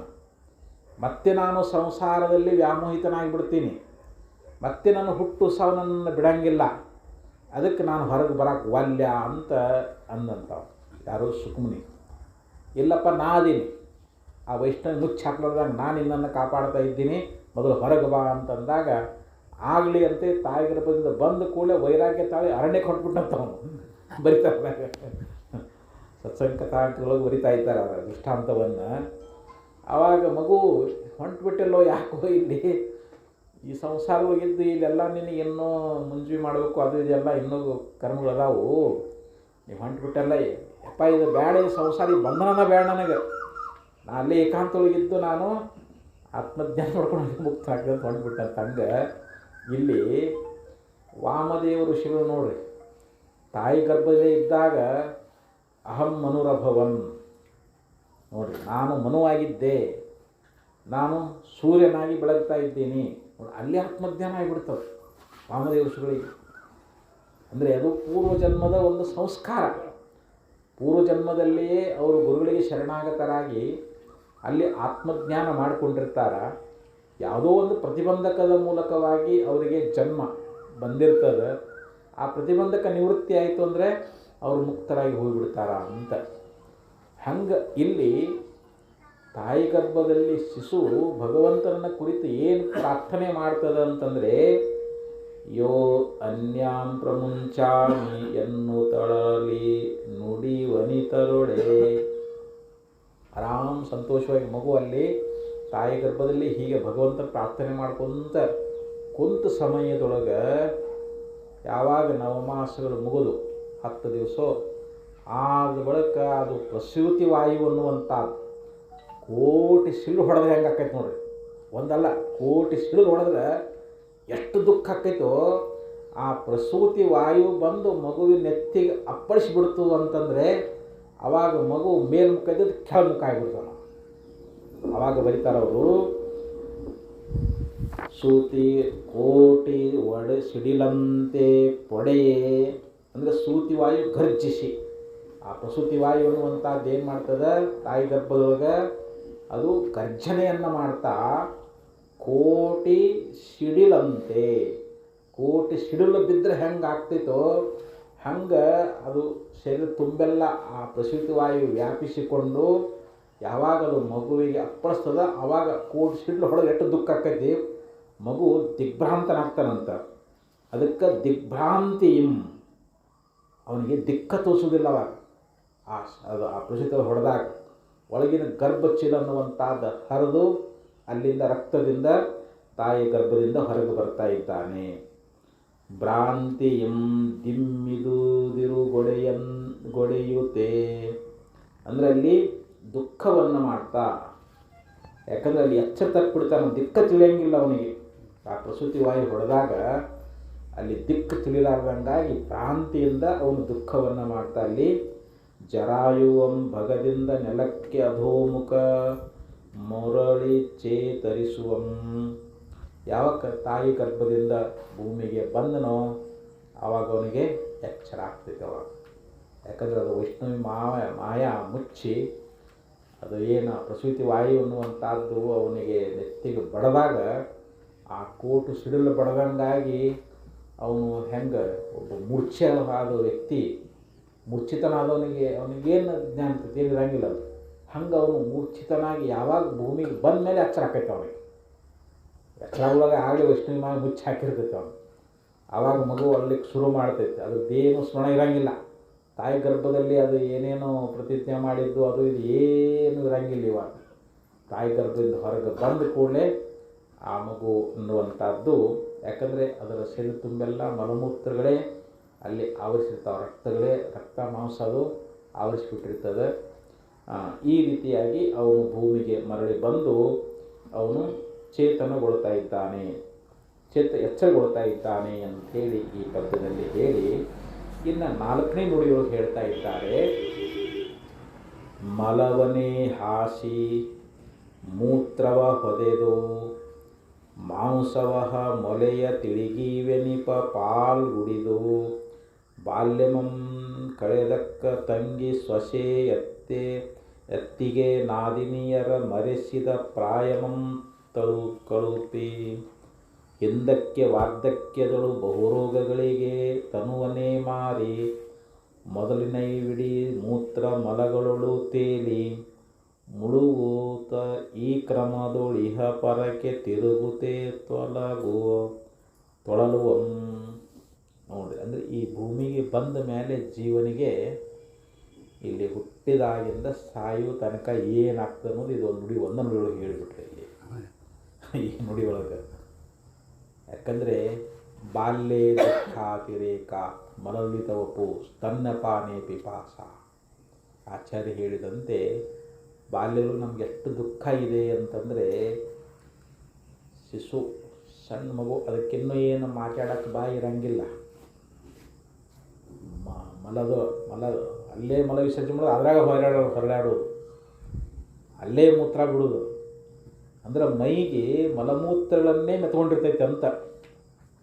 ಮತ್ತೆ ನಾನು ಸಂಸಾರದಲ್ಲಿ ವ್ಯಾಮೋಹಿತನಾಗಿಬಿಡ್ತೀನಿ, ಮತ್ತೆ ನಾನು ಹುಟ್ಟು ಸಾವು ನನ್ನನ್ನು ಬಿಡಂಗಿಲ್ಲ, ಅದಕ್ಕೆ ನಾನು ಹೊರಗೆ ಬರೋಕ್ಕೆ ವಲ್ಯ ಅಂತ ಅಂದಂಥವು ಯಾರು ಸುಖಮುನಿ. ಇಲ್ಲಪ್ಪ, ನಾ ಅದೀನಿ, ಆ ವೈಷ್ಣವಿ ಮುಚ್ಚಿ ಹಾಕ್ಲಾರ್ದಾಗ ನಾನು ನಿನ್ನನ್ನು ಕಾಪಾಡ್ತಾ ಇದ್ದೀನಿ, ಮೊದಲು ಹೊರಗೆ ಬಾ ಅಂತಂದಾಗ ಆಗಲಿ ಅಂತೆ ತಾಯಿ ಗರ್ಭದಿಂದ ಬಂದ ಕೂಡಲೇ ವೈರಾಗ್ಯ ತಾಳಿ ಅರಣ್ಯಕ್ಕೆ ಹೊಟ್ಬಿಟ್ಟಂತವನು ಬರಿತಾರೆ. ಸತ್ಸಂಗತಾಂತದೊಳಗೆ ಬರಿತಾ ಇದ್ದಾರೆ ಅವರ ದೃಷ್ಟಾಂತವನ್ನು. ಆವಾಗ ಮಗು ಹೊಂಟ್ಬಿಟ್ಟಲ್ಲೋ, ಯಾಕೋ ಇಲ್ಲಿ ಈ ಸಂಸಾರದೊಳಗಿದ್ದು ಇಲ್ಲೆಲ್ಲ ನಿನಗೆ ಇನ್ನೂ ಮುಂಜಿ ಮಾಡಬೇಕು, ಅದು ಇದೆಲ್ಲ ಇನ್ನೂ ಕರ್ಮಗಳದಾವು, ನೀವು ಹೊಂಟ್ಬಿಟ್ಟಲ್ಲ, ಯಪ್ಪ ಇದು ಬೇಡ, ಈ ಸಂಸಾರ ಈ ಬಂಧನನ ಬೇಡ ನನಗೆ, ನಾನು ಅಲ್ಲೇ ಏಕಾಂತೊಳಗಿದ್ದು ನಾನು ಆತ್ಮಜ್ಞಾನ ಮಾಡ್ಕೊಂಡು ಮುಕ್ತ ಹಾಕಿದೆ ಅಂತ ಹೊಂಟ್ಬಿಟ್ಟಂತ. ಹಂಗೆ ಇಲ್ಲಿ ವಾಮದೇವ ಋಷಿಗಳು ನೋಡ್ರಿ, ತಾಯಿ ಗರ್ಭದಲ್ಲೇ ಇದ್ದಾಗ ಅಹಂ ಮನುರಭವನ್, ನೋಡಿರಿ, ನಾನು ಮನುವಾಗಿದ್ದೆ, ನಾನು ಸೂರ್ಯನಾಗಿ ಬೆಳಗ್ತಾ ಇದ್ದೀನಿ ನೋಡಿ, ಅಲ್ಲಿ ಆತ್ಮಜ್ಞಾನ ಆಗಿಬಿಡ್ತವೆ ವಾಮದೇವ ಋಷಿಗಳಿಗೆ. ಅಂದರೆ ಅದು ಪೂರ್ವಜನ್ಮದ ಒಂದು ಸಂಸ್ಕಾರ. ಪೂರ್ವಜನ್ಮದಲ್ಲಿಯೇ ಅವರು ಗುರುಗಳಿಗೆ ಶರಣಾಗತರಾಗಿ ಅಲ್ಲಿ ಆತ್ಮಜ್ಞಾನ ಮಾಡಿಕೊಂಡಿರ್ತಾರೆ. ಯಾವುದೋ ಒಂದು ಪ್ರತಿಬಂಧಕದ ಮೂಲಕವಾಗಿ ಅವರಿಗೆ ಜನ್ಮ ಬಂದಿರ್ತದೆ, ಆ ಪ್ರತಿಬಂಧಕ ನಿವೃತ್ತಿ ಆಯಿತು ಅಂದರೆ ಅವರು ಮುಕ್ತರಾಗಿ ಹೋಗಿಬಿಡ್ತಾರ ಅಂತ. ಹಂಗೆ ಇಲ್ಲಿ ತಾಯಿ ಗರ್ಭದಲ್ಲಿ ಶಿಶು ಭಗವಂತನನ್ನು ಕುರಿತು ಏನು ಪ್ರಾರ್ಥನೆ ಮಾಡ್ತದೆ ಅಂತಂದರೆ, ಯೋ ಅನ್ಯಾಂ ಪ್ರಮುಂಚಾಮಿ ಎನ್ನುತ್ತಳಲಿ ನುಡಿ ವನಿತರೊಡೆ. ಆರಾಮ್ ಸಂತೋಷವಾಗಿ ಮಗು ಅಲ್ಲಿ ತಾಯಿ ಗರ್ಭದಲ್ಲಿ ಹೀಗೆ ಭಗವಂತ ಪ್ರಾರ್ಥನೆ ಮಾಡ್ಕೊಂತ ಕುಂತ ಸಮಯದೊಳಗೆ ಯಾವಾಗ ನವಮಾಸಗಳು ಮುಗಿದು 10 ದಿವಸ ಆದ ಬಳಿಕ ಅದು ಪ್ರಸೂತಿ ವಾಯು ಅನ್ನುವಂಥದ್ದು ಕೋಟಿ ಸಿಳ್ಳು ಹೊಡೆದ್ರೆ ಹೆಂಗೆ ಆಕೈತೆ ನೋಡ್ರಿ. ಒಂದಲ್ಲ, ಕೋಟಿ ಸಿಳ್ಳು ಹೊಡೆದ್ರೆ ಎಷ್ಟು ದುಃಖ ಆಕೈತೋ, ಆ ಪ್ರಸೂತಿ ವಾಯು ಬಂದು ಮಗುವಿನ ನೆತ್ತಿಗೆ ಅಪ್ಪಳಿಸಿಬಿಡ್ತು ಅಂತಂದರೆ ಆವಾಗ ಮಗು ಮೇಲ್ಮುಖ ಇದ್ದದ್ದು ಕೆಳಮುಖ ಆಗಿಬಿಡ್ತಾನೆ. ಆವಾಗ ಬರೀತಾರವರು, ಸೂತಿ ಕೋಟಿ ಒಡೆ ಸಿಡಿಲಂತೆ ಪೊಡೆಯೇ, ಅಂದರೆ ಸೂತಿ ವಾಯು ಗರ್ಜಿಸಿ, ಆ ಪ್ರಸೂತಿ ವಾಯು ಅನ್ನುವಂಥದ್ದು ಏನು ಮಾಡ್ತದೆ ತಾಯಿ ಗರ್ಭದೊಳಗೆ, ಅದು ಗರ್ಜನೆಯನ್ನು ಮಾಡ್ತಾ ಕೋಟಿ ಸಿಡಿಲಂತೆ, ಕೋಟಿ ಸಿಡಿಲು ಬಿದ್ದರೆ ಹೆಂಗೆ ಆಗ್ತೈತೋ ಹಂಗೆ ಅದು ಶರೀರ ತುಂಬೆಲ್ಲ ಆ ಪ್ರಸೂತಿ ವಾಯು ವ್ಯಾಪಿಸಿಕೊಂಡು ಯಾವಾಗ ಅದು ಮಗುವಿಗೆ ಅಪ್ಪಳಿಸ್ತದ ಆವಾಗ ಕೋಟಿ ಸಿಡಿಲು ಹೊಡೆದು ಎಷ್ಟು ದುಃಖ ಆಕೈತಿ, ಮಗು ದಿಗ್ಭ್ರಾಂತನಾಗ್ತಾನಂತ. ಅದಕ್ಕೆ ದಿಗ್ಭ್ರಾಂತಿಂ, ಅವನಿಗೆ ದಿಕ್ಕ ತೋರಿಸೋದಿಲ್ಲ ಅವಾಗ. ಅದು ಆ ಪ್ರಸೂತಿ ಹೊಡೆದಾಗ ಒಳಗಿನ ಗರ್ಭಚೀಲ ಅನ್ನುವಂಥದ್ದು ಹರಿದು ಅಲ್ಲಿಂದ ರಕ್ತದಿಂದ ತಾಯಿ ಗರ್ಭದಿಂದ ಹೊರಗೆ ಬರ್ತಾ ಇದ್ದಾನೆ. ಭ್ರಾಂತಿಯಂ ದಿಮ್ಮಿದುದಿರು ಗೊಡೆಯುತ್ತೆ, ಅಂದರೆ ಅಲ್ಲಿ ದುಃಖವನ್ನು ಮಾಡ್ತಾ, ಯಾಕಂದರೆ ಅಲ್ಲಿ ಎಚ್ಚರ ತಪ್ಪಿಬಿಡ್ತಾನೆ, ದಿಕ್ಕ ತಿಳಿಯಂಗಿಲ್ಲ ಅವನಿಗೆ. ಆ ಪ್ರಸೂತಿ ವಾಯು ಹೊಡೆದಾಗ ಅಲ್ಲಿ ದಿಕ್ಕು ತಿಳಿಲಾರ್ದಂಗಾಗಿ ಭ್ರಾಂತಿಯಿಂದ ಅವನು ದುಃಖವನ್ನು ಮಾಡ್ತಾ ಅಲ್ಲಿ ಜರಾಯುವಂ ಭಗದಿಂದ ನೆಲಕ್ಕೆ ಅಧೋಮುಖ ಮೊರಳಿ ಚೇತರಿಸುವಂ. ಯಾವಾಗ ತಾಯಿ ಗರ್ಭದಿಂದ ಭೂಮಿಗೆ ಬಂದನೋ ಆವಾಗ ಅವನಿಗೆ ಎಚ್ಚರ ಆಗ್ತೈತೆ ಅವಾಗ. ಯಾಕಂದರೆ ಅದು ವೈಷ್ಣವಿ ಮಾಯಾ ಮುಚ್ಚಿ ಅದು ಏನು ಪ್ರಸೂತಿ ವಾಯು ಅನ್ನುವಂಥದ್ದು ಅವನಿಗೆ ನೆತ್ತಿಗೆ ಬಡದಾಗ ಆ ಕೋಟು ಸಿಡಿಲು ಬಡದಂಗಾಗಿ ಅವನು ಹೆಂಗೆ ಒಬ್ಬ ಮೂರ್ಛೆಯಾದ ವ್ಯಕ್ತಿ, ಮೂರ್ಛಿತನಾದವನಿಗೆ ಅವನಿಗೇನು ಜ್ಞಾನ ತಿಳಿರಂಗಿಲ್ಲ, ಅದು ಹಂಗೆ ಅವನು ಮೂರ್ಛಿತನಾಗಿ ಯಾವಾಗ ಭೂಮಿಗೆ ಬಂದ ಮೇಲೆ ಎಚ್ಚರ ಆಕೈತೆ ಅವನಿಗೆ. ಎಚ್ಚರ ಒಳಗೆ ಆಗಲಿ ವೈಷ್ಣವಿ ಮಾಯ ಮುಚ್ಚಿ ಹಾಕಿರ್ತೈತೆ ಅವನು. ಆವಾಗ ಮಗು ಅಲ್ಲಿಗೆ ಶುರು ಮಾಡ್ತೈತೆ, ಅದೇನು ಸ್ಮರಣ ಇರೋಂಗಿಲ್ಲ. ತಾಯಿ ಗರ್ಭದಲ್ಲಿ ಅದು ಏನೇನೋ ಪ್ರತಿಜ್ಞೆ ಮಾಡಿದ್ದು ಅದು ಇದು ಏನೂ ಇರೋಂಗಿಲ್ಲ. ಇವಾಗ ತಾಯಿ ಗರ್ಭದಿಂದ ಹೊರಗೆ ಬಂದ ಕೂಡಲೇ ಆ ಮಗು ಅನ್ನುವಂಥದ್ದು, ಯಾಕಂದರೆ ಅದರ ಶರೀರ ತುಂಬೆಲ್ಲ ಮಲಮೂತ್ರಗಳೇ ಅಲ್ಲಿ ಆವರಿಸಿರ್ತಾವೆ, ರಕ್ತ ಮಾಂಸ ಅದು ಆವರಿಸಿಬಿಟ್ಟಿರ್ತದೆ. ಈ ರೀತಿಯಾಗಿ ಅವನು ಭೂಮಿಗೆ ಮರಳಿ ಬಂದು ಅವನು ಚೇತನಗೊಳ್ತಾ ಇದ್ದಾನೆ, ಎಚ್ಚರಗೊಳ್ತಾ ಇದ್ದಾನೆ ಅಂಥೇಳಿ ಈ ಪದ್ಯದಲ್ಲಿ ಹೇಳಿ, ಇನ್ನು 4ನೇ ನುಡಿಯೊಳಗೆ ಹೇಳ್ತಾ ಇದ್ದಾರೆ. ಮಲವನೇ ಹಾಸಿ ಮೂತ್ರವ ಹೊದೆದು ಮಾಂಸವಹ ಮೊಲೆಯ ತಿಳಿಗೀವೆನಿಪ ಪಾಲ್ಗುಡಿದು ಬಾಲ್ಯಮಂ ಕಳೆದಕ್ಕ ತಂಗಿ ಸೊಸೆ ಎತ್ತಿಗೆ ನಾದಿನಿಯರ ಮರೆಸಿದ ಪ್ರಾಯಮಂ ಕಳುಪಿ ಹಿಂದಕ್ಕೆ ವಾರ್ಧಕ್ಯದಳು ಬಹುರೋಗಗಳಿಗೆ ತನುವನೇ ಮಾರಿ ಮೊದಲಿನೈವಿಡಿ ಮೂತ್ರ ಮಲಗಳೊಳು ತೇಲಿ ಮುಳುಗೂತ ಈ ಕ್ರಮದೊಳಿಹ ಪರಕ್ಕೆ ತಿರುಗುತೆ ತೊಳಲುವಂ. ನೋಡಿ, ಅಂದರೆ ಈ ಭೂಮಿಗೆ ಬಂದ ಮೇಲೆ ಜೀವನಿಗೆ ಇಲ್ಲಿ ಹುಟ್ಟಿದಾಗಿಂದ ಸಾಯು ತನಕ ಏನಾಗ್ತದೆ ಅನ್ನೋದು ಇದು ಒಂದು ನುಡಿ, ಒಂದು ನುಡಿಯೊಳಗೆ ಹೇಳಿಬಿಟ್ರೆ ಇಲ್ಲಿ ಈ ನುಡಿಯೊಳಗೆ. ಯಾಕಂದರೆ ಬಾಲ್ಯೇ ದುಃಖಾತಿರೇಕ ಮಲಲಿತವಪು ಸ್ತನ್ಯಪಾನೇ ಪಿಪಾಸ. ಆಚಾರ್ಯ ಹೇಳಿದಂತೆ ಬಾಲ್ಯದಲ್ಲಿ ನಮ್ಗೆ ಎಷ್ಟು ದುಃಖ ಇದೆ ಅಂತಂದರೆ, ಶಿಶು ಸಣ್ಣ ಮಗು ಅದಕ್ಕಿನ್ನೂ ಏನು ಮಾತಾಡೋಕ್ಕೆ ಬಾಯಿ ಇರಂಗಿಲ್ಲ. ಮಲ ಅಲ್ಲೇ ಮಲ ವಿಸರ್ಜನೆ ಮಾಡೋದು, ಅದ್ರಾಗ ಹೊರಡಾಡೋದು, ಅಲ್ಲೇ ಮೂತ್ರ ಬಿಡೋದು. ಅಂದ್ರೆ ಮೈಗೆ ಮಲಮೂತ್ರಗಳನ್ನೇ ಮೆತ್ಕೊಂಡಿರ್ತೈತೆ ಅಂತ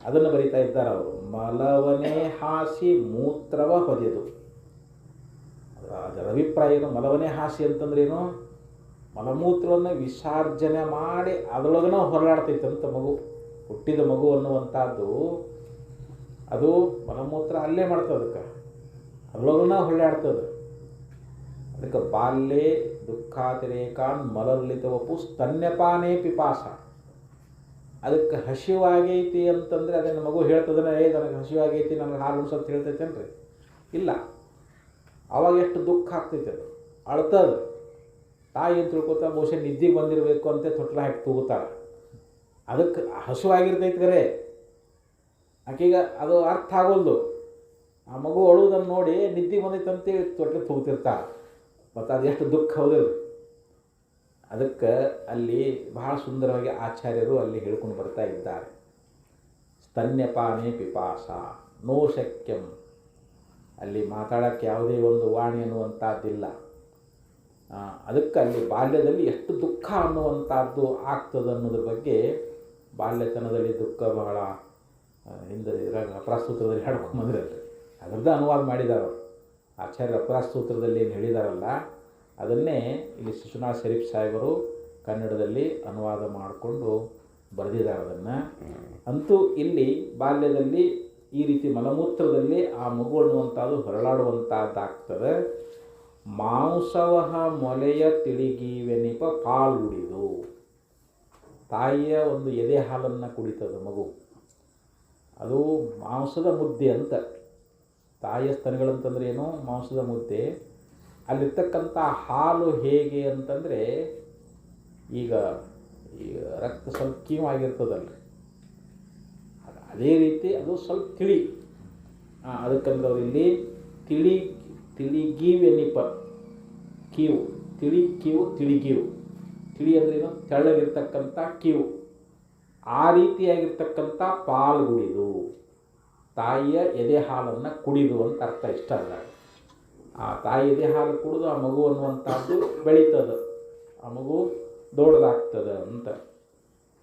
ಅದನ್ನು ಬರೀತಾ ಇದ್ದಾರೆ ಅವರು. ಮಲವನೇ ಹಾಸಿ ಮೂತ್ರವ ಹೊದೆದು. ಅದರ ಅಭಿಪ್ರಾಯ ಏನು? ಮಲವನೇ ಹಾಸಿ ಅಂತಂದ್ರೇನು? ಮಲಮೂತ್ರವನ್ನು ವಿಸರ್ಜನೆ ಮಾಡಿ ಅದರೊಳಗನ ಹೊರಡಾಡ್ತೈತೆ ಅಂತ ಮಗು. ಹುಟ್ಟಿದ ಮಗು ಅನ್ನುವಂಥದ್ದು ಅದು ಮಲಮೂತ್ರ ಅಲ್ಲೇ ಮಾಡ್ತದೆ, ಅದರೊಳಗನ ಹೊರಡಾಡ್ತದೆ. ಅದಕ್ಕೆ ಬಾಲ್ಯೇ ದುಃಖಾತಿರೇಕಾನ್ ಮಲಲಿತವಪು ಸ್ತನ್ಯಪಾನೇ ಪಿಪಾಸ. ಅದಕ್ಕೆ ಹಸಿವಾಗೈತಿ ಅಂತಂದರೆ ಅದನ್ನು ಮಗು ಹೇಳ್ತದನ, ನನಗೆ ಹಸಿವಾಗೈತಿ, ನನಗೆ ಹಾಲು ಉಣ್ಸಂತ ಹೇಳ್ತೈತೇನ್ರಿ? ಇಲ್ಲ. ಅವಾಗ ಎಷ್ಟು ದುಃಖ ಆಗ್ತೈತೆ, ಅದು ಅಳ್ತದೆ. ತಾಯಿ ಅಂತ ತಿಳ್ಕೊತಾ ಬಹುಶಃ ನಿದ್ದಿಗೆ ಬಂದಿರಬೇಕು ಅಂತ ತೊಟ್ಲ ಹಾಕಿ ತೂಗುತ್ತಾಳೆ. ಅದಕ್ಕೆ ಹಸಿವಾಗಿರ್ತೈತೆ ಕರೆ, ಆಕೆಗೆ ಅದು ಅರ್ಥ ಆಗೋಲ್ದು. ಆ ಮಗು ಅಳುವುದನ್ನು ನೋಡಿ ನಿದ್ದೆ ಬಂದೈತೆ ಅಂತೇಳಿ ತೊಟ್ಲೆ ತೂಗುತ್ತಿರ್ತಾಳೆ. ಮತ್ತು ಅದು ಎಷ್ಟು ದುಃಖ ಹೌದಿಲ್ಲ. ಅದಕ್ಕೆ ಅಲ್ಲಿ ಬಹಳ ಸುಂದರವಾಗಿ ಆಚಾರ್ಯರು ಅಲ್ಲಿ ಹೇಳ್ಕೊಂಡು ಬರ್ತಾ ಇದ್ದಾರೆ. ಸ್ತನ್ಯಪಾನೇ ಪಿಪಾಸ ನೋ ಶಕ್ಯಂ. ಅಲ್ಲಿ ಮಾತಾಡೋಕ್ಕೆ ಯಾವುದೇ ಒಂದು ವಾಣಿ ಅನ್ನುವಂಥದ್ದಿಲ್ಲ. ಅದಕ್ಕೆ ಅಲ್ಲಿ ಬಾಲ್ಯದಲ್ಲಿ ಎಷ್ಟು ದುಃಖ ಅನ್ನುವಂಥದ್ದು ಆಗ್ತದೆ ಅನ್ನೋದ್ರ ಬಗ್ಗೆ ಬಾಲ್ಯತನದಲ್ಲಿ ದುಃಖ ಬಹಳ ಹಿಂದೆ ಇದ್ರಾಗ ಅಪರಾಸೂತ್ರದಲ್ಲಿ ಹೇಳ್ಕೊಂಬಂದ್ರಲ್ರಿ, ಅದರದ್ದು ಅನುವಾದ ಮಾಡಿದ್ದಾರೆ ಅವರು. ಆಚಾರ್ಯ ಅಪರಾಸೂತ್ರದಲ್ಲಿ ಏನು ಹೇಳಿದಾರಲ್ಲ ಅದನ್ನೇ ಇಲ್ಲಿ ಶಿಶುನಾಳ್ ಶರೀಫ್ ಸಾಹೇಬರು ಕನ್ನಡದಲ್ಲಿ ಅನುವಾದ ಮಾಡಿಕೊಂಡು ಬರೆದಿದ್ದಾರೆ ಅದನ್ನು. ಅಂತೂ ಇಲ್ಲಿ ಬಾಲ್ಯದಲ್ಲಿ ಈ ರೀತಿ ಮಲಮೂತ್ರದಲ್ಲಿ ಆ ಮಗು ಅನ್ನುವಂಥದ್ದು ಹೊರಳಾಡುವಂಥದ್ದಾಗ್ತದೆ. ಮಾಂಸವಹ ಮೊಲೆಯ ತಿಳಿಗೀವೆನಿಪ ಪಾಲುಡಿದು. ತಾಯಿಯ ಒಂದು ಎದೆ ಹಾಲನ್ನು ಕುಡಿತದೆ ಮಗು. ಅದು ಮಾಂಸದ ಮುದ್ದೆ ಅಂತ. ತಾಯಿಯ ಸ್ತನಗಳಂತಂದ್ರೆ ಏನು? ಮಾಂಸದ ಮುದ್ದೆ. ಅಲ್ಲಿರ್ತಕ್ಕಂಥ ಹಾಲು ಹೇಗೆ ಅಂತಂದರೆ, ಈಗ ರಕ್ತ ಸ್ವಲ್ಪ ಕೀವಾಗಿರ್ತದಲ್ರಿ, ಅದೇ ರೀತಿ ಅದು ಸ್ವಲ್ಪ ತಿಳಿ. ಅದಕ್ಕಂದ್ರೆ ಅವ್ರು ಇಲ್ಲಿ ತಿಳಿಗೀವೆನಿಪ, ಕೀವು, ತಿಳಿಗೀವು. ತಿಳಿ ಅಂದ್ರೇನು? ತೆಳ್ಳಗಿರ್ತಕ್ಕಂಥ ಕೀವು. ಆ ರೀತಿಯಾಗಿರ್ತಕ್ಕಂಥ ಪಾಲ್ಗುಡಿದು, ತಾಯಿಯ ಎದೆ ಹಾಲನ್ನು ಕುಡಿದು ಅಂತ ಅರ್ಥ. ಇಷ್ಟ ಅಲ್ಲ, ಆ ತಾಯಿ ಎದೆ ಹಾಲು ಕುಡಿದು ಆ ಮಗು ಅನ್ನುವಂಥದ್ದು ಬೆಳೀತದೆ, ಆ ಮಗು ದೊಡ್ಡದಾಗ್ತದೆ ಅಂತ.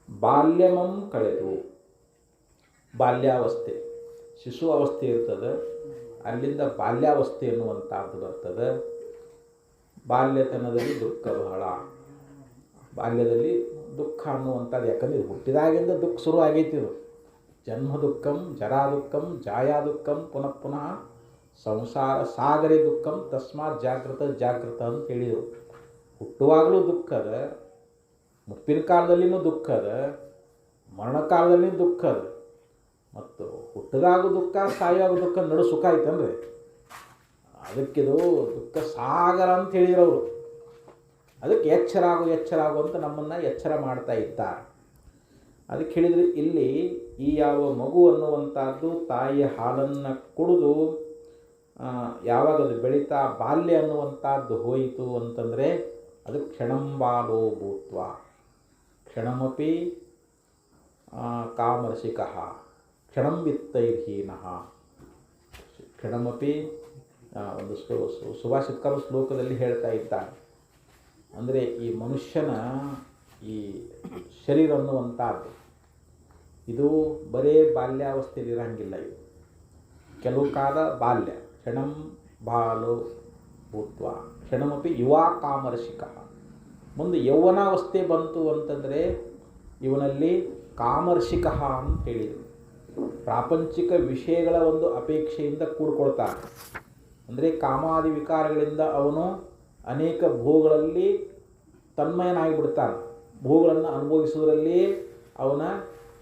ಬಾಲ್ಯಮಂ ಕಳೆದು, ಬಾಲ್ಯಾವಸ್ಥೆ, ಶಿಶು ಅವಸ್ಥೆ ಇರ್ತದೆ, ಅಲ್ಲಿಂದ ಬಾಲ್ಯಾವಸ್ಥೆ ಎನ್ನುವಂಥದ್ದು ಬರ್ತದೆ. ಬಾಲ್ಯತನದಲ್ಲಿ ದುಃಖ ಬಹಳ. ಬಾಲ್ಯದಲ್ಲಿ ದುಃಖ ಅನ್ನುವಂಥದ್ದು, ಯಾಕಂದರೆ ಹುಟ್ಟಿದಾಗಿಂದ ದುಃಖ ಶುರು ಆಗೈತಿ. ಇದು ಜನ್ಮ ದುಃಖಂ, ಜರಾ ದುಃಖಂ, ಜಾಯಾ ದುಃಖಂ, ಪುನಃ ಪುನಃ ಸಂಸಾರ ಸಾಗರೇ ದುಃಖಂ ತಸ್ಮಾತ್ ಜಾಗೃತ ಅಂತ ಹೇಳಿದರು. ಹುಟ್ಟುವಾಗಲೂ ದುಃಖ ಅದ, ಮುಪ್ಪಿನ ಕಾಲದಲ್ಲಿನೂ ದುಃಖ ಅದ, ಮರಣಕಾಲದಲ್ಲಿನೂ ದುಃಖ ಅದ. ಮತ್ತು ಹುಟ್ಟಿದಾಗೂ ದುಃಖ, ಸಾಯುವಾಗ ದುಃಖ, ನಡು ಸುಖ ಐತನ್ರಿ. ಅದಕ್ಕಿದು ದುಃಖ ಸಾಗರ ಅಂತ ಹೇಳಿದ್ರು ಅವರು. ಅದಕ್ಕೆ ಎಚ್ಚರಾಗು ಅಂತ ನಮ್ಮನ್ನು ಎಚ್ಚರ ಮಾಡ್ತಾ ಇದ್ದಾರೆ. ಅದಕ್ಕೆ ಹೇಳಿದರೆ ಇಲ್ಲಿ ಈ ಯಾವ ಮಗು ಅನ್ನುವಂಥದ್ದು ತಾಯಿಯ ಹಾಲನ್ನು ಕುಡಿದು ಯಾವಾಗ ಅದು ಬೆಳೀತಾ ಬಾಲ್ಯ ಅನ್ನುವಂಥದ್ದು ಹೋಯಿತು ಅಂತಂದರೆ ಅದು ಕ್ಷಣಂಬಾಲೋ ಭೂತ್ವ ಕ್ಷಣಮಪಿ ಕಾಮರಸಿಕಃ ಕ್ಷಣಂ ವಿತ್ತೈರ್ಹೀನಃ ಕ್ಷಣಮಪಿ ಒಂದು ಸುಭಾಷಿತಕರು ಶ್ಲೋಕದಲ್ಲಿ ಹೇಳ್ತಾ ಇದ್ದಾರೆ. ಅಂದರೆ ಈ ಮನುಷ್ಯನ ಈ ಶರೀರ ಅನ್ನುವಂಥದ್ದು ಇದು ಬರೇ ಬಾಲ್ಯಾವಸ್ಥೆಯಲ್ಲಿ ಇರೋಂಗಿಲ್ಲ. ಇದು ಕೆಲವು ಕಾಲ ಬಾಲ್ಯ ಕ್ಷಣಂ ಬಾಲೋ ಭೂತ್ವ ಕ್ಷಣಮಪಿ ಯುವಾ ಕಾಮರಸಿಕ. ಮುಂದೆ ಯೌವನಾವಸ್ಥೆ ಬಂತು ಅಂತಂದರೆ ಇವನಲ್ಲಿ ಕಾಮರ್ಷಿಕ ಅಂತ ಹೇಳಿದರು. ಪ್ರಾಪಂಚಿಕ ವಿಷಯಗಳ ಒಂದು ಅಪೇಕ್ಷೆಯಿಂದ ಕೂಡ್ಕೊಳ್ತಾನೆ. ಅಂದರೆ ಕಾಮಾದಿ ವಿಕಾರಗಳಿಂದ ಅವನು ಅನೇಕ ಭೋಗಗಳಲ್ಲಿ ತನ್ಮಯನಾಗಿಬಿಡ್ತಾನೆ. ಭೋಗಗಳನ್ನು ಅನುಭವಿಸುವುದರಲ್ಲಿ ಅವನ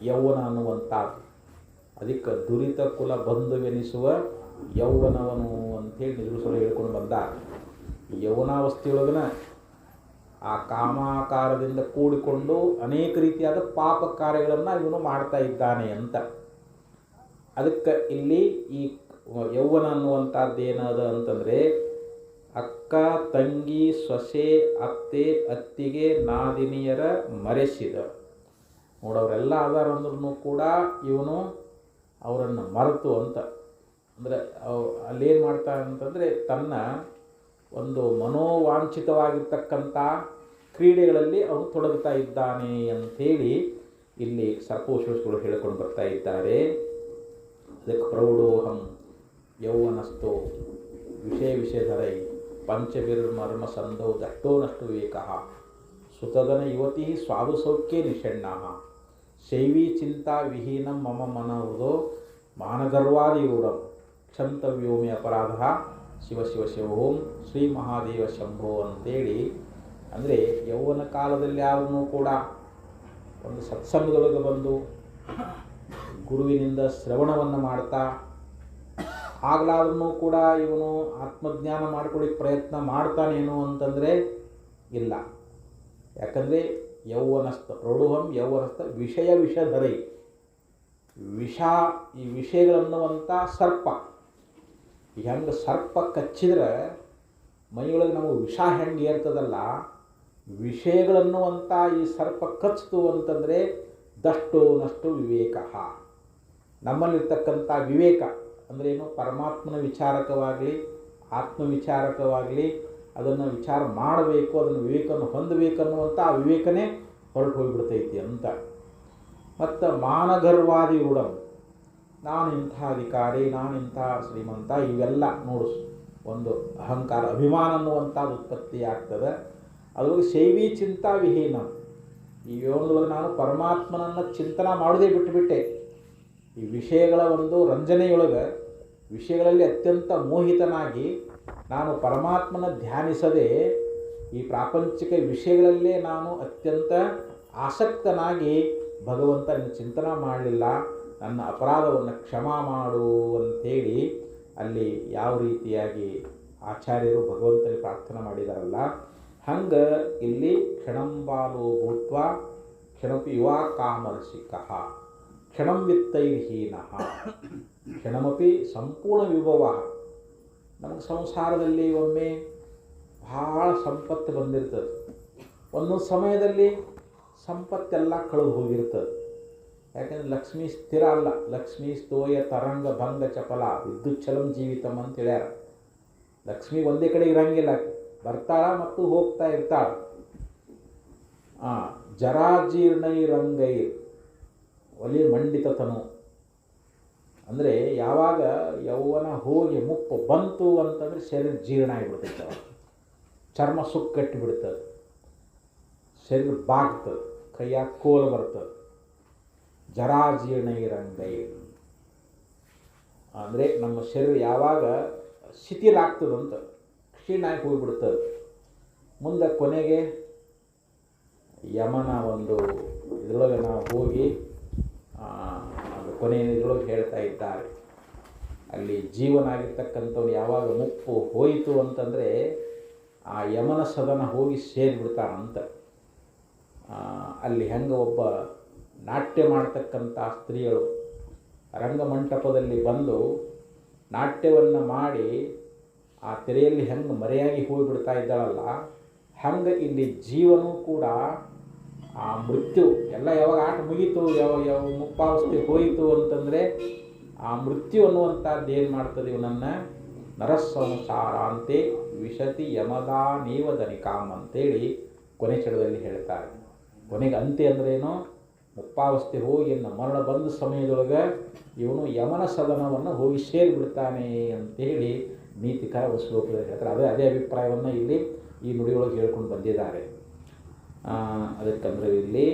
ಯೌವನ ಅನ್ನುವಂಥದ್ದು. ಅದಕ್ಕೆ ದುರಿತ ಕುಲ ಬಂಧುವೆನಿಸುವ ಯೌವನವನು ಅಂಥೇಳಿ ನಿಜರು ಹೇಳ್ಕೊಂಡು ಬಂದಾರ. ಈ ಯೌವನಾವಸ್ಥೆಯೊಳಗನ ಆ ಕಾಮಾಕಾರದಿಂದ ಕೂಡಿಕೊಂಡು ಅನೇಕ ರೀತಿಯಾದ ಪಾಪ ಕಾರ್ಯಗಳನ್ನು ಇವನು ಮಾಡ್ತಾ ಇದ್ದಾನೆ ಅಂತ. ಅದಕ್ಕೆ ಇಲ್ಲಿ ಈ ಯೌವನ ಅನ್ನುವಂಥದ್ದು ಏನದ ಅಂತಂದರೆ ಅಕ್ಕ ತಂಗಿ ಸೊಸೆ ಅತ್ತೆ ಅತ್ತಿಗೆ ನಾದಿನಿಯರ ಮರೆಸಿದ ನೋಡೋರೆಲ್ಲ ಅದಾರ ಅಂದ್ರೂ ಕೂಡ ಇವನು ಅವರನ್ನು ಮರೆತು ಅಂತ. ಅಂದರೆ ಅಲ್ಲೇನು ಮಾಡ್ತಾನೆ ಅಂತಂದರೆ ತನ್ನ ಒಂದು ಮನೋವಾಂಛಿತವಾಗಿರ್ತಕ್ಕಂಥ ಕ್ರೀಡೆಗಳಲ್ಲಿ ಅವನು ತೊಡಗುತ್ತಾ ಇದ್ದಾನೆ ಅಂಥೇಳಿ ಇಲ್ಲಿ ಸರ್ಪೋಷಗಳು ಹೇಳಿಕೊಂಡು ಬರ್ತಾ ಇದ್ದಾರೆ. ಅದಕ್ಕೆ ಪ್ರೌಢೋಹಂ ಯೌವನಸ್ಥೋ ವಿಷಯಧರೈ ಪಂಚವಿರ್ಮರ್ಮ ಸಂಧೌ ದಷ್ಟೋ ನಷ್ಟು ವಿವೇಕಃ ಸುತದನ ಯುವತಿ ಸ್ವಾದು ಸೌಖ್ಯೇ ನಿಷಣ್ಣಃ ಶೈವೀ ಚಿಂತಾ ವಿಹೀನಂ ಮಮ ಮನವೃದೋ ಮಾನಗರ್ವಾದಿರೂಢಂ ಕ್ಷಂತವ್ಯೋಮಿ ಅಪರಾಧ ಶಿವ ಶಿವ ಶಿವ ಓಂ ಶ್ರೀ ಮಹಾದೇವ ಶಂಭೋ ಅಂತೇಳಿ. ಅಂದರೆ ಯೌವನ ಕಾಲದಲ್ಲಿ ಯಾರನ್ನೂ ಕೂಡ ಒಂದು ಸತ್ಸಂಗದೊಳಗೆ ಬಂದು ಗುರುವಿನಿಂದ ಶ್ರವಣವನ್ನು ಮಾಡ್ತಾ ಆಗಲಾದ್ರೂ ಕೂಡ ಇವನು ಆತ್ಮಜ್ಞಾನ ಮಾಡ್ಕೊಳ್ಳಿಕ್ಕೆ ಪ್ರಯತ್ನ ಮಾಡ್ತಾನೇನು ಅಂತಂದರೆ ಇಲ್ಲ. ಯಾಕಂದರೆ ಯೌವನಸ್ಥ ಪ್ರೌಢೋಹಂ ಯೌವನಸ್ಥ ವಿಷಧರೈ ಈ ವಿಷಯಗಳನ್ನುವಂಥ ಸರ್ಪ. ಹೆಂಗೆ ಸರ್ಪ ಕಚ್ಚಿದ್ರೆ ಮೈಯೊಳಗೆ ನಮಗೆ ವಿಷ ಹೆಂಗೆ ಏರ್ತದಲ್ಲ, ವಿಷಯಗಳನ್ನುವಂಥ ಈ ಸರ್ಪ ಕಚ್ಚಿತು ಅಂತಂದರೆ ದಷ್ಟೋ ನಷ್ಟು ವಿವೇಕ. ನಮ್ಮಲ್ಲಿರ್ತಕ್ಕಂಥ ವಿವೇಕ ಅಂದ್ರೇನು, ಪರಮಾತ್ಮನ ವಿಚಾರಕವಾಗಲಿ ಆತ್ಮವಿಚಾರಕವಾಗಲಿ ಅದನ್ನು ವಿಚಾರ ಮಾಡಬೇಕು, ಅದನ್ನು ವಿವೇಕವನ್ನು ಹೊಂದಬೇಕನ್ನುವಂಥ ಆ ವಿವೇಕನೇ ಹೊರಟು ಹೋಗಿಬಿಡ್ತೈತಿ ಅಂತ. ಮತ್ತು ಮಾನಗರ್ವಾದಿ ರೂಢಂ, ನಾನು ಇಂಥ ಅಧಿಕಾರಿ, ನಾನು ಇಂಥ ಶ್ರೀಮಂತ, ಇವೆಲ್ಲ ನೋಡು ಒಂದು ಅಹಂಕಾರ ಅಭಿಮಾನ ಅನ್ನುವಂಥದ್ದು ಉತ್ಪತ್ತಿ ಆಗ್ತದೆ. ಅದ್ರೊಳಗೆ ಶೈವೀ ಚಿಂತಾ ವಿಹೀನಂ, ಈ ಯೋಗದೊಳಗೆ ನಾನು ಪರಮಾತ್ಮನನ್ನು ಚಿಂತನೆ ಮಾಡೋದೇ ಬಿಟ್ಟುಬಿಟ್ಟೆ. ಈ ವಿಷಯಗಳ ಒಂದು ರಂಜನೆಯೊಳಗೆ ವಿಷಯಗಳಲ್ಲಿ ಅತ್ಯಂತ ಮೋಹಿತನಾಗಿ ನಾನು ಪರಮಾತ್ಮನ ಧ್ಯಾನಿಸದೆ ಈ ಪ್ರಾಪಂಚಿಕ ವಿಷಯಗಳಲ್ಲೇ ನಾನು ಅತ್ಯಂತ ಆಸಕ್ತನಾಗಿ ಭಗವಂತನ ಚಿಂತನೆ ಮಾಡಲಿಲ್ಲ, ನನ್ನ ಅಪರಾಧವನ್ನು ಕ್ಷಮಾ ಮಾಡು ಅಂಥೇಳಿ ಅಲ್ಲಿ ಯಾವ ರೀತಿಯಾಗಿ ಆಚಾರ್ಯರು ಭಗವಂತನಿಗೆ ಪ್ರಾರ್ಥನೆ ಮಾಡಿದಾರಲ್ಲ, ಹಂಗೆ ಇಲ್ಲಿ ಕ್ಷಣಂಬಾಲೋ ಭೂತ್ವ ಕ್ಷಣಪಿ ಯುವಾ ಕಾಮರಸಿಕಃ ಕ್ಷಣಂ ವಿತ್ತೈರ್ಹೀನಃ ಕ್ಷಣಮಪಿ ಸಂಪೂರ್ಣ ವಿಭವ. ನಮಗೆ ಸಂಸಾರದಲ್ಲಿ ಒಮ್ಮೆ ಭಾಳ ಸಂಪತ್ತು ಬಂದಿರ್ತದೆ, ಒಂದೊಂದು ಸಮಯದಲ್ಲಿ ಸಂಪತ್ತೆಲ್ಲ ಕಳೆದು ಹೋಗಿರ್ತದೆ. ಯಾಕೆಂದರೆ ಲಕ್ಷ್ಮೀ ಸ್ಥಿರ ಅಲ್ಲ, ಲಕ್ಷ್ಮೀ ಸ್ತೋಯ ತರಂಗ ಭಂಗ ಚಪಲ ವಿದ್ಯುಚ್ಛಲಂ ಜೀವಿತಂ ಅಂತ ಹೇಳ್ಯಾರ. ಲಕ್ಷ್ಮಿ ಒಂದೇ ಕಡೆ ಇರಂಗಿಲ್ಲ, ಬರ್ತಾಳ ಮತ್ತು ಹೋಗ್ತಾ ಇರ್ತಾಳ. ಜರಾಜೀರ್ಣೈರಂಗೈರ್ ಒಲಿ ಮಂಡಿತತನು, ಅಂದರೆ ಯಾವಾಗ ಯೌವನ ಹೋಗಿ ಮುಪ್ಪು ಬಂತು ಅಂತಂದರೆ ಶರೀರ ಜೀರ್ಣ ಆಗಿಬಿಡ್ತೈತೆ, ಚರ್ಮ ಸುಕ್ಕಟ್ಟಿಬಿಡ್ತದೆ, ಶರೀರ ಬಾಗ್ತದೆ, ಕೈಯಾಗ ಕೋಲು ಬರ್ತದೆ. ಜರಾಜೀರ್ಣೈರಂಗೈ ಅಂದರೆ ನಮ್ಮ ಶರೀರ ಯಾವಾಗ ಶಿಥಿಲಾಗ್ತದಂತ ಕ್ಷೀಣ ಆಗಿ ಹೋಗಿಬಿಡ್ತದೆ. ಮುಂದೆ ಕೊನೆಗೆ ಯಮನ ಒಂದು ಇದರೊಳಗೆ ನಾವು ಹೋಗಿ ಅದು ಕೊನೆಯ ಇದರೊಳಗೆ ಹೇಳ್ತಾ ಇದ್ದಾರೆ, ಅಲ್ಲಿ ಜೀವನ ಆಗಿರ್ತಕ್ಕಂಥವ್ರು ಯಾವಾಗ ಮುಪ್ಪು ಹೋಯಿತು ಅಂತಂದರೆ ಆ ಯಮನ ಸದನ ಹೋಗಿ ಸೇರಿಬಿಡ್ತಾರಂತ. ಅಲ್ಲಿ ಹೆಂಗೆ ಒಬ್ಬ ನಾಟ್ಯ ಮಾಡ್ತಕ್ಕಂಥ ಸ್ತ್ರೀಯರು ರಂಗಮಂಟಪದಲ್ಲಿ ಬಂದು ನಾಟ್ಯವನ್ನು ಮಾಡಿ ಆ ತೆರೆಯಲ್ಲಿ ಹೆಂಗೆ ಮರೆಯಾಗಿ ಹೋಗಿಬಿಡ್ತಾ ಇದ್ದಾಳಲ್ಲ, ಹಂಗೆ ಇಲ್ಲಿ ಜೀವನೂ ಕೂಡ ಆ ಮೃತ್ಯು ಎಲ್ಲ ಯಾವಾಗ ಆಟ ಮುಗೀತು, ಯಾವ ಮುಪ್ಪಾವಸ್ಥೆ ಹೋಯಿತು ಅಂತಂದರೆ ಆ ಮೃತ್ಯು ಅನ್ನುವಂಥದ್ದು ಏನು ಮಾಡ್ತದೆ ಇವನನ್ನು ನರಸಂಸಾರ ಅಂತೆ ವಿಶತಿ ಯಮದಾ ನೀವದನಿಕಾಮ್ ಅಂತೇಳಿ ಕೊನೆ ಚಡದಲ್ಲಿ ಹೇಳ್ತಾರೆ. ಕೊನೆಗೆ ಅಂತ್ಯ ಅಂದ್ರೇನು, ಮುಪ್ಪಾವಸ್ಥೆ ಹೋಗಿ ಮರಣ ಬಂದ ಸಮಯದೊಳಗೆ ಇವನು ಯಮನ ಸದನವನ್ನು ಹೋಗಿ ಸೇರಿಬಿಡ್ತಾನೆ ಅಂತೇಳಿ ನೀತಿಕರ ಶ್ಲೋಕದಲ್ಲಿ ಹೇಳ್ತಾರೆ. ಅದೇ ಅಭಿಪ್ರಾಯವನ್ನು ಇಲ್ಲಿ ಈ ನುಡಿಯೊಳಗೆ ಹೇಳ್ಕೊಂಡು ಬಂದಿದ್ದಾರೆ. ಅದಕ್ಕಂದ್ರೆ ಇಲ್ಲಿ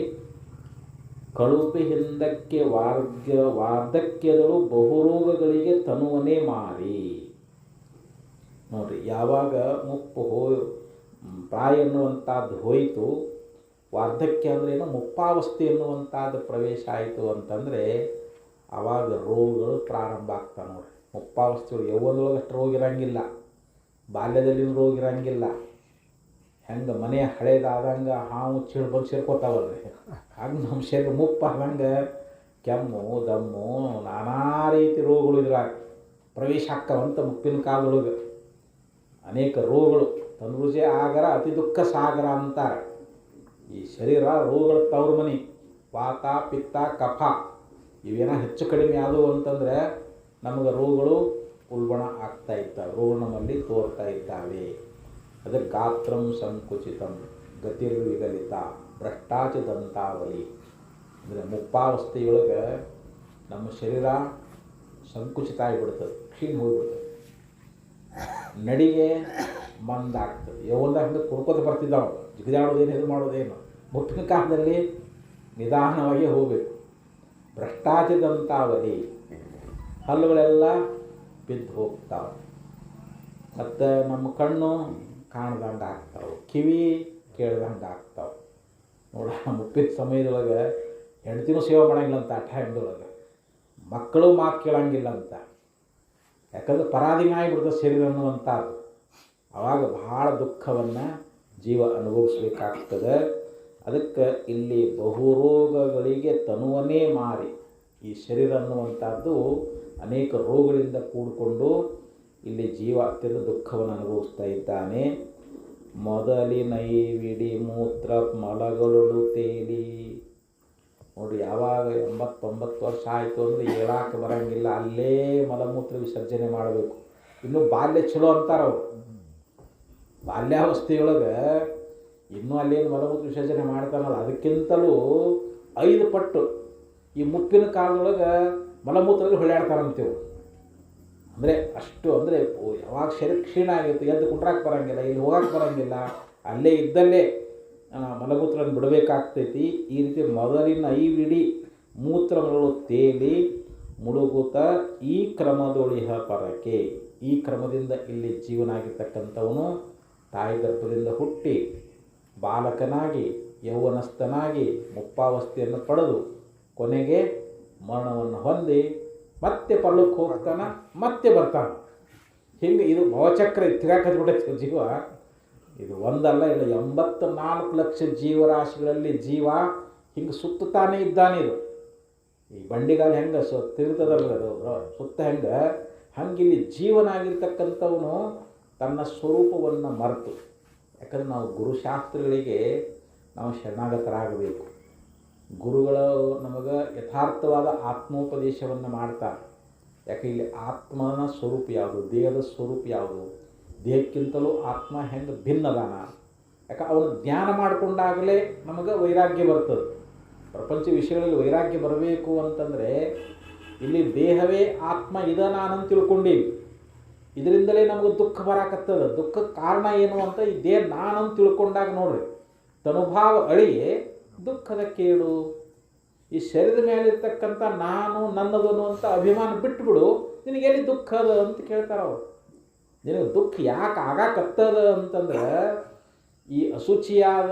ಕಳುಪಿ ಹಿಂದಕ್ಕೆ ವಾರ್ಧಕ್ಯದಳು ಬಹುರೋಗಗಳಿಗೆ ತನುವನೇ ಮಾರಿ. ನೋಡ್ರಿ, ಯಾವಾಗ ಮುಪ್ಪು ಪ್ರಾಯ ಎನ್ನುವಂಥದ್ದು ಹೋಯಿತು, ವಾರ್ಧಕ್ಯ ಅಂದ್ರೇನು ಮುಪ್ಪಾವಸ್ಥೆ ಎನ್ನುವಂಥದ್ದು ಪ್ರವೇಶ ಆಯಿತು ಅಂತಂದರೆ ಆವಾಗ ರೋಗಗಳು ಪ್ರಾರಂಭ ಆಗ್ತಾವೆ. ನೋಡ್ರಿ, ಮುಪ್ಪಾವಸ್ಥೆಗಳು ಯೌವನದೊಳಗೆ ಅಷ್ಟು ರೋಗ ಇರೋಂಗಿಲ್ಲ, ಬಾಲ್ಯದಲ್ಲಿ ರೋಗ ಇರೋಂಗಿಲ್ಲ. ಹೆಂಗೆ ಮನೆ ಹಳೇದಾದಂಗೆ ಹಾವು ಚೀಳು ಬಂದು ಸೇರ್ಕೋತಾವಲ್ರಿ, ಹಂಗೆ ನಮ್ಮ ಶರೀರ ಮುಪ್ಪಾದಂಗೆ ಕೆಮ್ಮು ದಮ್ಮು ನಾನಾ ರೀತಿ ರೋಗಗಳು ಇದ್ರಾಗ ಪ್ರವೇಶ ಆಗ್ತಾವಂತ ಮುಪ್ಪಿನ ಕಾಲದೊಳಗೆ. ಅನೇಕ ರೋಗಗಳು ತನುಜೆ ಆಗರ ಅತಿ ದುಃಖ ಸಾಗರ ಅಂತಾರೆ. ಈ ಶರೀರ ರೋಗಗಳ ತವ್ರ ಮನೆ. ವಾತ ಪಿತ್ತ ಕಫ ಇವೇನೋ ಹೆಚ್ಚು ಕಡಿಮೆ ಆದವು ಅಂತಂದರೆ ನಮಗೆ ರೋಗಗಳು ಉಲ್ಬಣ ಆಗ್ತಾ ಇದ್ದಾವೆ, ರೋಗಗಳು ನಮ್ಮಲ್ಲಿ ತೋರ್ತಾ ಇದ್ದಾವೆ. ಅದಕ್ಕೆ ಗಾತ್ರಂ ಸಂಕುಚಿತಂ ಗತಿರ್ವಿಗಲಿತ ಭ್ರಷ್ಟಾಚ ದಂತಾವಲಿ. ಅಂದರೆ ಮುಪ್ಪಾವಸ್ಥೆಯೊಳಗೆ ನಮ್ಮ ಶರೀರ ಸಂಕುಚಿತ ಆಗಿಬಿಡ್ತದೆ, ಕ್ಷೀಣ ಹೋಗಿಬಿಡ್ತದೆ, ನಡಿಗೆ ಮಂದಾಗ್ತದೆ. ಯೌವನದಾಗ ಹಂಗೆ ಕುಡ್ಕೋತ ಬರ್ತಿದ್ದಾವೆ, ಜಿಗಿದಾಡೋದೇನು ಇದು ಮಾಡೋದೇನು. ಮುಪ್ಪಿನ ಕಾಲದಲ್ಲಿ ನಿಧಾನವಾಗಿ ಹೋಗಬೇಕು. ಭ್ರಷ್ಟಾಚ ದಂತಾವಲಿ, ಹಲ್ಲುಗಳೆಲ್ಲ ಬಿದ್ದು ಹೋಗ್ತಾವೆ, ಮತ್ತು ನಮ್ಮ ಕಣ್ಣು ಕಾಣ್ದಂಗೆ ಆಗ್ತಾವೆ, ಕಿವಿ ಕೇಳ್ದಂಗೆ ಆಗ್ತಾವೆ. ನೋಡ, ಮುಪ್ಪಿನ ಸಮಯದೊಳಗೆ ಹೆಂಡ್ತಿನೂ ಸೇವೆ ಮಾಡೋಂಗಿಲ್ಲ ಆ ಟೈಮ್ದೊಳಗೆ, ಮಕ್ಕಳು ಮಾತು ಕೇಳೋಂಗಿಲ್ಲ ಅಂತ. ಯಾಕಂದ್ರೆ ಪರಾಧೀನ ಆಗಿಬಿಡ್ತದೆ ಶರೀರ ಅನ್ನುವಂಥದ್ದು. ಆವಾಗ ಭಾಳ ದುಃಖವನ್ನು ಜೀವ ಅನುಭವಿಸ್ಬೇಕಾಗ್ತದೆ. ಅದಕ್ಕೆ ಇಲ್ಲಿ ಬಹುರೋಗಗಳಿಗೆ ತನುವನ್ನೇ ಮಾರಿ, ಈ ಶರೀರ ಅನ್ನುವಂಥದ್ದು ಅನೇಕ ರೋಗಗಳಿಂದ ಕೂಡಿಕೊಂಡು ಇಲ್ಲಿ ಜೀವ ಅತ್ಯಂತ ದುಃಖವನ್ನು ಅನುಭವಿಸ್ತಾ ಇದ್ದಾನೆ. ಮೊದಲಿನೈವಿಡಿ ಮೂತ್ರ ಮಲಗಳು ತೇಲಿ. ನೋಡಿ, ಯಾವಾಗ 80-90 ವರ್ಷ ಆಯಿತು ಅಂದರೆ ಹೇಳಕ್ಕೆ ಬರೋಂಗಿಲ್ಲ, ಅಲ್ಲೇ ಮಲಮೂತ್ರ ವಿಸರ್ಜನೆ ಮಾಡಬೇಕು. ಇನ್ನೂ ಬಾಲ್ಯ ಚಲೋ ಅಂತಾರವ್ರು. ಬಾಲ್ಯಾವಸ್ಥೆಯೊಳಗೆ ಇನ್ನೂ ಅಲ್ಲೇನು ಮಲಮೂತ್ರ ವಿಸರ್ಜನೆ ಮಾಡ್ತಾನಲ್ಲ, ಅದಕ್ಕಿಂತಲೂ 5 ಪಟ್ಟು ಈ ಮುಪ್ಪಿನ ಕಾಲದೊಳಗೆ ಮಲಮೂತ್ರದಲ್ಲಿ ಹೊಳ್ಯಾಡ್ತಾರಂತೇವೆ. ಅಂದರೆ ಅಷ್ಟು, ಅಂದರೆ ಯಾವಾಗ ಶರೀರ ಕ್ಷೀಣ ಆಗಿತ್ತು, ಎದ್ದು ಕುಂಟ್ರಾಕ್ ಬರೋಂಗಿಲ್ಲ, ಇಲ್ಲಿ ಹೋಗಕ್ಕೆ ಬರೋಂಗಿಲ್ಲ, ಅಲ್ಲೇ ಇದ್ದಲ್ಲೇ ಮಲಮೂತ್ರವನ್ನು ಬಿಡಬೇಕಾಗ್ತೈತಿ. ಈ ರೀತಿ ಮೊದಲಿನ ಐವಿಡಿ ಮೂತ್ರಗಳು ತೇಲಿ ಮುಳುಗುತ್ತ ಈ ಕ್ರಮದೊಳಿಹ ಪರಕೆ. ಈ ಕ್ರಮದಿಂದ ಇಲ್ಲಿ ಜೀವನಾಗಿರ್ತಕ್ಕಂಥವನು ತಾಯಿ ಗರ್ಭದಿಂದ ಹುಟ್ಟಿ ಬಾಲಕನಾಗಿ ಯೌವನಸ್ಥನಾಗಿ ಮುಪ್ಪಾವಸ್ಥೆಯನ್ನು ಪಡೆದು ಕೊನೆಗೆ ಮರಣವನ್ನು ಹೊಂದಿ ಮತ್ತೆ ಪರಲೋಕಕ್ಕೆ ಹೋಗ್ತಾನೆ, ಮತ್ತೆ ಬರ್ತಾನೆ. ಹಿಂಗೆ ಇದು ಭವಚಕ್ರ ತಿರಾಕತ್ಬಿಟ್ಟೈತೆ ಜೀವ. ಇದು ಒಂದಲ್ಲ, ಇಲ್ಲ 84 ಲಕ್ಷ ಜೀವರಾಶಿಗಳಲ್ಲಿ ಜೀವ ಹಿಂಗೆ ಸುತ್ತಾನೇ ಇದ್ದಾನೆ. ಇದು ಈ ಬಂಡಿಗಾಲ ಹೆಂಗೆ ತಿರುಗ್ತದಲ್ಲ ಅದು ಸುತ್ತ ಹಂಗೆ ಇಲ್ಲಿ ಜೀವನಾಗಿರ್ತಕ್ಕಂಥವನು ತನ್ನ ಸ್ವರೂಪವನ್ನು ಮರೆತು, ಯಾಕಂದರೆ ನಾವು ಗುರುಶಾಸ್ತ್ರಗಳಿಗೆ ನಾವು ಶರಣಾಗತರಾಗಬೇಕು. ಗುರುಗಳು ನಮಗೆ ಯಥಾರ್ಥವಾದ ಆತ್ಮೋಪದೇಶವನ್ನು ಮಾಡ್ತಾರೆ. ಯಾಕೆ ಇಲ್ಲಿ ಆತ್ಮನ ಸ್ವರೂಪ ಯಾವುದು, ದೇಹದ ಸ್ವರೂಪ ಯಾವುದು, ದೇಹಕ್ಕಿಂತಲೂ ಆತ್ಮ ಹೆಂಗೆ ಭಿನ್ನದಾನ. ಯಾಕೆ ಅವನು ಧ್ಯಾನ ಮಾಡಿಕೊಂಡಾಗಲೇ ನಮಗೆ ವೈರಾಗ್ಯ ಬರ್ತದೆ. ಪ್ರಪಂಚ ವಿಷಯಗಳಲ್ಲಿ ವೈರಾಗ್ಯ ಬರಬೇಕು ಅಂತಂದರೆ ಇಲ್ಲಿ ದೇಹವೇ ಆತ್ಮ ಇದ ನಾನಂತ ತಿಳ್ಕೊಂಡೀವಿ, ಇದರಿಂದಲೇ ನಮಗೆ ದುಃಖ ಬರಾಕತ್ತದ. ದುಃಖಕ್ಕೆ ಕಾರಣ ಏನು ಅಂತ ಈ ದೇಹ ನಾನಂತ ತಿಳ್ಕೊಂಡಾಗ ನೋಡ್ರಿ, ತನುಭಾವ ಅಳಿಯೇ ದುಃಖದ ಕೇಳು. ಈ ಶರೀರದ ಮೇಲಿರ್ತಕ್ಕಂಥ ನಾನು ನನ್ನದು ಅನ್ನುವಂಥ ಅಭಿಮಾನ ಬಿಟ್ಟುಬಿಡು, ನಿನಗೆಲ್ಲಿ ದುಃಖ ಅದ ಅಂತ ಕೇಳ್ತಾರೆ ಅವರು. ನಿನಗೆ ದುಃಖ ಯಾಕೆ ಆಗಾಕತ್ತದ ಅಂತಂದ್ರೆ ಈ ಅಶುಚಿಯಾದ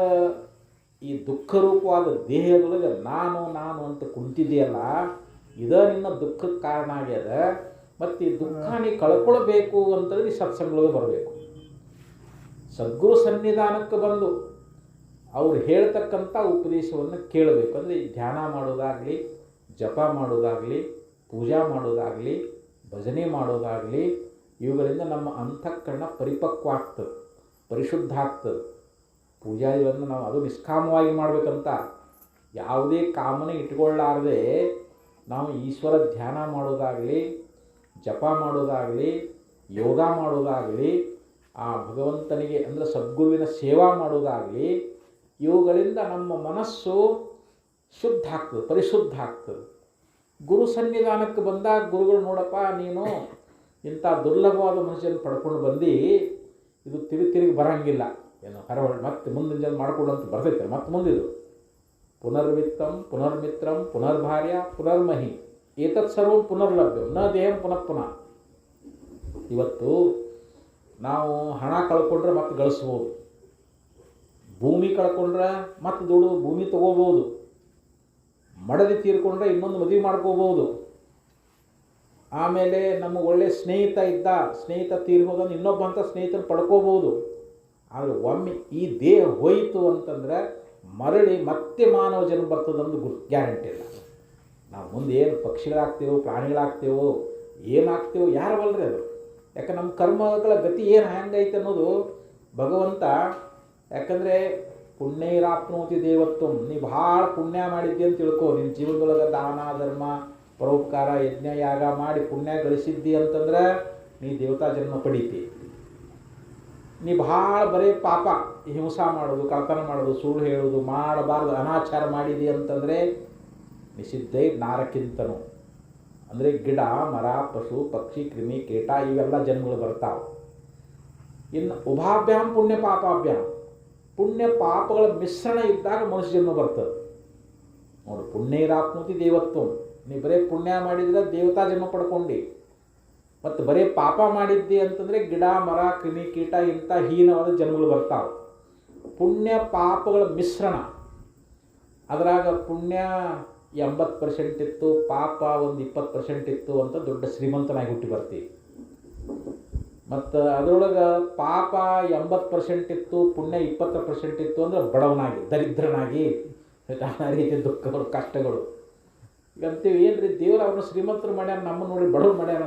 ಈ ದುಃಖರೂಪವಾದ ದೇಹದೊಳಗೆ ನಾನು ನಾನು ಅಂತ ಕುಂತಿದೆಯಲ್ಲ, ಇದ ನಿನ್ನ ದುಃಖಕ್ಕೆ ಕಾರಣ ಆಗ್ಯದ. ಮತ್ತು ಈ ದುಃಖ ನೀ ಕಳ್ಕೊಳ್ಬೇಕು ಅಂತಂದ್ರೆ ಈ ಸತ್ಸಂಗಗಳಿಗೆ ಬರಬೇಕು. ಸದ್ಗುರು ಸನ್ನಿಧಾನಕ್ಕೆ ಬಂದು ಅವ್ರು ಹೇಳ್ತಕ್ಕಂಥ ಉಪದೇಶವನ್ನು ಕೇಳಬೇಕು. ಅಂದರೆ ಧ್ಯಾನ ಮಾಡೋದಾಗಲಿ, ಜಪ ಮಾಡೋದಾಗಲಿ, ಪೂಜಾ ಮಾಡೋದಾಗಲಿ, ಭಜನೆ ಮಾಡೋದಾಗಲಿ, ಇವುಗಳಿಂದ ನಮ್ಮ ಅಂತಃಕರಣ ಪರಿಪಕ್ವ ಆಗ್ತದೆ, ಪರಿಶುದ್ಧ ಆಗ್ತದೆ. ಪೂಜಾರಿಗಳನ್ನು ನಾವು ಅದು ನಿಷ್ಕಾಮವಾಗಿ ಮಾಡಬೇಕಂತ, ಯಾವುದೇ ಕಾಮನೆ ಇಟ್ಕೊಳ್ಳಾರದೆ ನಾವು ಈಶ್ವರ ಧ್ಯಾನ ಮಾಡೋದಾಗಲಿ, ಜಪ ಮಾಡೋದಾಗಲಿ, ಯೋಗ ಮಾಡೋದಾಗಲಿ, ಆ ಭಗವಂತನಿಗೆ ಅಂದರೆ ಸದ್ಗುರುವಿನ ಸೇವಾ ಮಾಡೋದಾಗಲಿ, ಇವುಗಳಿಂದ ನಮ್ಮ ಮನಸ್ಸು ಶುದ್ಧ ಆಗ್ತದೆ, ಪರಿಶುದ್ಧ ಆಗ್ತದೆ. ಗುರು ಸನ್ನಿಧಾನಕ್ಕೆ ಬಂದಾಗ ಗುರುಗಳು, ನೋಡಪ್ಪ ನೀನು ಇಂಥ ದುರ್ಲಭವಾದ ಮನುಷ್ಯನ ಪಡ್ಕೊಂಡು ಬಂದು ಇದು ತಿರುಗಿ ಬರೋಂಗಿಲ್ಲ, ಏನು ಹರವಳು ಮತ್ತೆ ಮುಂದಿನ ಜನ ಮಾಡ್ಕೊಂಡು ಅಂತ ಬರ್ತೈತೆ. ಮತ್ತೆ ಮುಂದಿದು ಪುನರ್ವಿತ್ತಂ ಪುನರ್ಮಿತ್ರಂ ಪುನರ್ಭಾರ್ಯ ಪುನರ್ಮಹಿ ಏತತ್ ಸರ್ವಂ ಪುನರ್ಲಭ್ಯಂ ನ ದೇಹಂ ಪುನಃ ಪುನಃ. ಇವತ್ತು ನಾವು ಹಣ ಕಳ್ಕೊಂಡ್ರೆ ಮತ್ತೆ ಗಳಿಸ್ಬೋದು, ಭೂಮಿ ಕಳ್ಕೊಂಡ್ರೆ ಮತ್ತೆ ದುಡ್ಡು ಭೂಮಿ ತೊಗೋಬೋದು, ಮಡದಿ ತೀರ್ಕೊಂಡ್ರೆ ಇನ್ನೊಂದು ಮದುವೆ ಮಾಡ್ಕೋಬೋದು, ಆಮೇಲೆ ನಮ್ಮ ಒಳ್ಳೆ ಸ್ನೇಹಿತ ಇದ್ದ, ಸ್ನೇಹಿತ ತೀರ್ಬೋದನ್ನು ಇನ್ನೊಬ್ಬ ಅಂತ ಸ್ನೇಹಿತನ ಪಡ್ಕೋಬೋದು. ಆದರೆ ಒಮ್ಮೆ ಈ ದೇಹ ಹೋಯಿತು ಅಂತಂದರೆ ಮರಳಿ ಮತ್ತೆ ಮಾನವ ಜನ್ಮ ಬರ್ತದಂದು ಗ್ಯಾರಂಟಿ ಇಲ್ಲ. ನಾವು ಮುಂದೆ ಏನು ಪಕ್ಷಿಗಳಾಗ್ತೇವೋ ಪ್ರಾಣಿಗಳಾಗ್ತೇವೋ ಏನಾಗ್ತೇವೋ ಯಾರವಲ್ರಿ ಅದು. ಯಾಕೆ ನಮ್ಮ ಕರ್ಮಗಳ ಗತಿ ಏನು ಹೆಂಗೈತೆ ಅನ್ನೋದು ಭಗವಂತ, ಯಾಕಂದರೆ ಪುಣ್ಯೈರಾಪ್ನೋತಿ ದೇವತ್ವ, ನೀ ಭಾಳ ಪುಣ್ಯ ಮಾಡಿದ್ದಿ ಅಂತ ತಿಳ್ಕೊ, ನಿನ್ನ ಜೀವನದೊಳಗೆ ದಾನ ಧರ್ಮ ಪರೋಪಕಾರ ಯಜ್ಞ ಯಾಗ ಮಾಡಿ ಪುಣ್ಯ ಗಳಿಸಿದ್ದಿ ಅಂತಂದ್ರೆ ನೀ ದೇವತಾ ಜನ್ಮ ಪಡೀತಿ. ನೀ ಭಾಳ ಬರೀ ಪಾಪ ಹಿಂಸಾ ಮಾಡೋದು, ಕಳ್ತನ ಮಾಡೋದು, ಸುಳ್ಳು ಹೇಳೋದು, ಮಾಡಬಾರ್ದು ಅನಾಚಾರ ಮಾಡಿದಿ ಅಂತಂದರೆ ನಿಷಿದ್ಧೈ ನಾರಕ್ಕಿಂತನೂ, ಅಂದರೆ ಗಿಡ ಮರ ಪಶು ಪಕ್ಷಿ ಕ್ರಿಮಿ ಕೀಟ ಇವೆಲ್ಲ ಜನ್ಮಗಳು ಬರ್ತಾವೆ. ಇನ್ನು ಉಭಾಭ್ಯಾಮ್ ಪುಣ್ಯ ಪಾಪಾಭ್ಯಾಮ್, ಪುಣ್ಯ ಪಾಪಗಳ ಮಿಶ್ರಣ ಇದ್ದಾಗ ಮನುಷ್ಯ ಜನ್ಮ ಬರ್ತದೆ. ನೋಡು, ಪುಣ್ಯೈರಾಪ್ನೋತಿ ದೇವತ್ವ, ನೀ ಬರೀ ಪುಣ್ಯ ಮಾಡಿದ್ರೆ ದೇವತಾ ಜನ್ಮ ಪಡ್ಕೊಂಡು, ಮತ್ತು ಬರೀ ಪಾಪ ಮಾಡಿದ್ದಿ ಅಂತಂದರೆ ಗಿಡ ಮರ ಕ್ರಿಮಿ ಕೀಟ ಇಂಥ ಹೀನವಾದ ಜನ್ಮಗಳು ಬರ್ತಾವೆ. ಪುಣ್ಯ ಪಾಪಗಳ ಮಿಶ್ರಣ, ಅದರಾಗ ಪುಣ್ಯ 80% ಇತ್ತು, ಪಾಪ ಒಂದು 20% ಇತ್ತು ಅಂತ ದೊಡ್ಡ ಶ್ರೀಮಂತನಾಗಿ ಹುಟ್ಟಿ ಬರ್ತೀವಿ. ಮತ್ತು ಅದರೊಳಗೆ ಪಾಪ 80% ಇತ್ತು, ಪುಣ್ಯ 20% ಇತ್ತು ಅಂದರೆ ಬಡವನಾಗಿ ದರಿದ್ರನಾಗಿ ನಾನಾ ರೀತಿಯ ದುಃಖಗಳು ಕಷ್ಟಗಳು. ಈಗ ಅಂತೀವಿ, ಏನು ರೀ ದೇವರು ಅವ್ರನ್ನ ಶ್ರೀಮಂತರು ಮಾಡ್ಯಾನ, ನಮ್ಮ ನೋಡಿ ಬಡವ್ರು ಮಾಡ್ಯಾನ.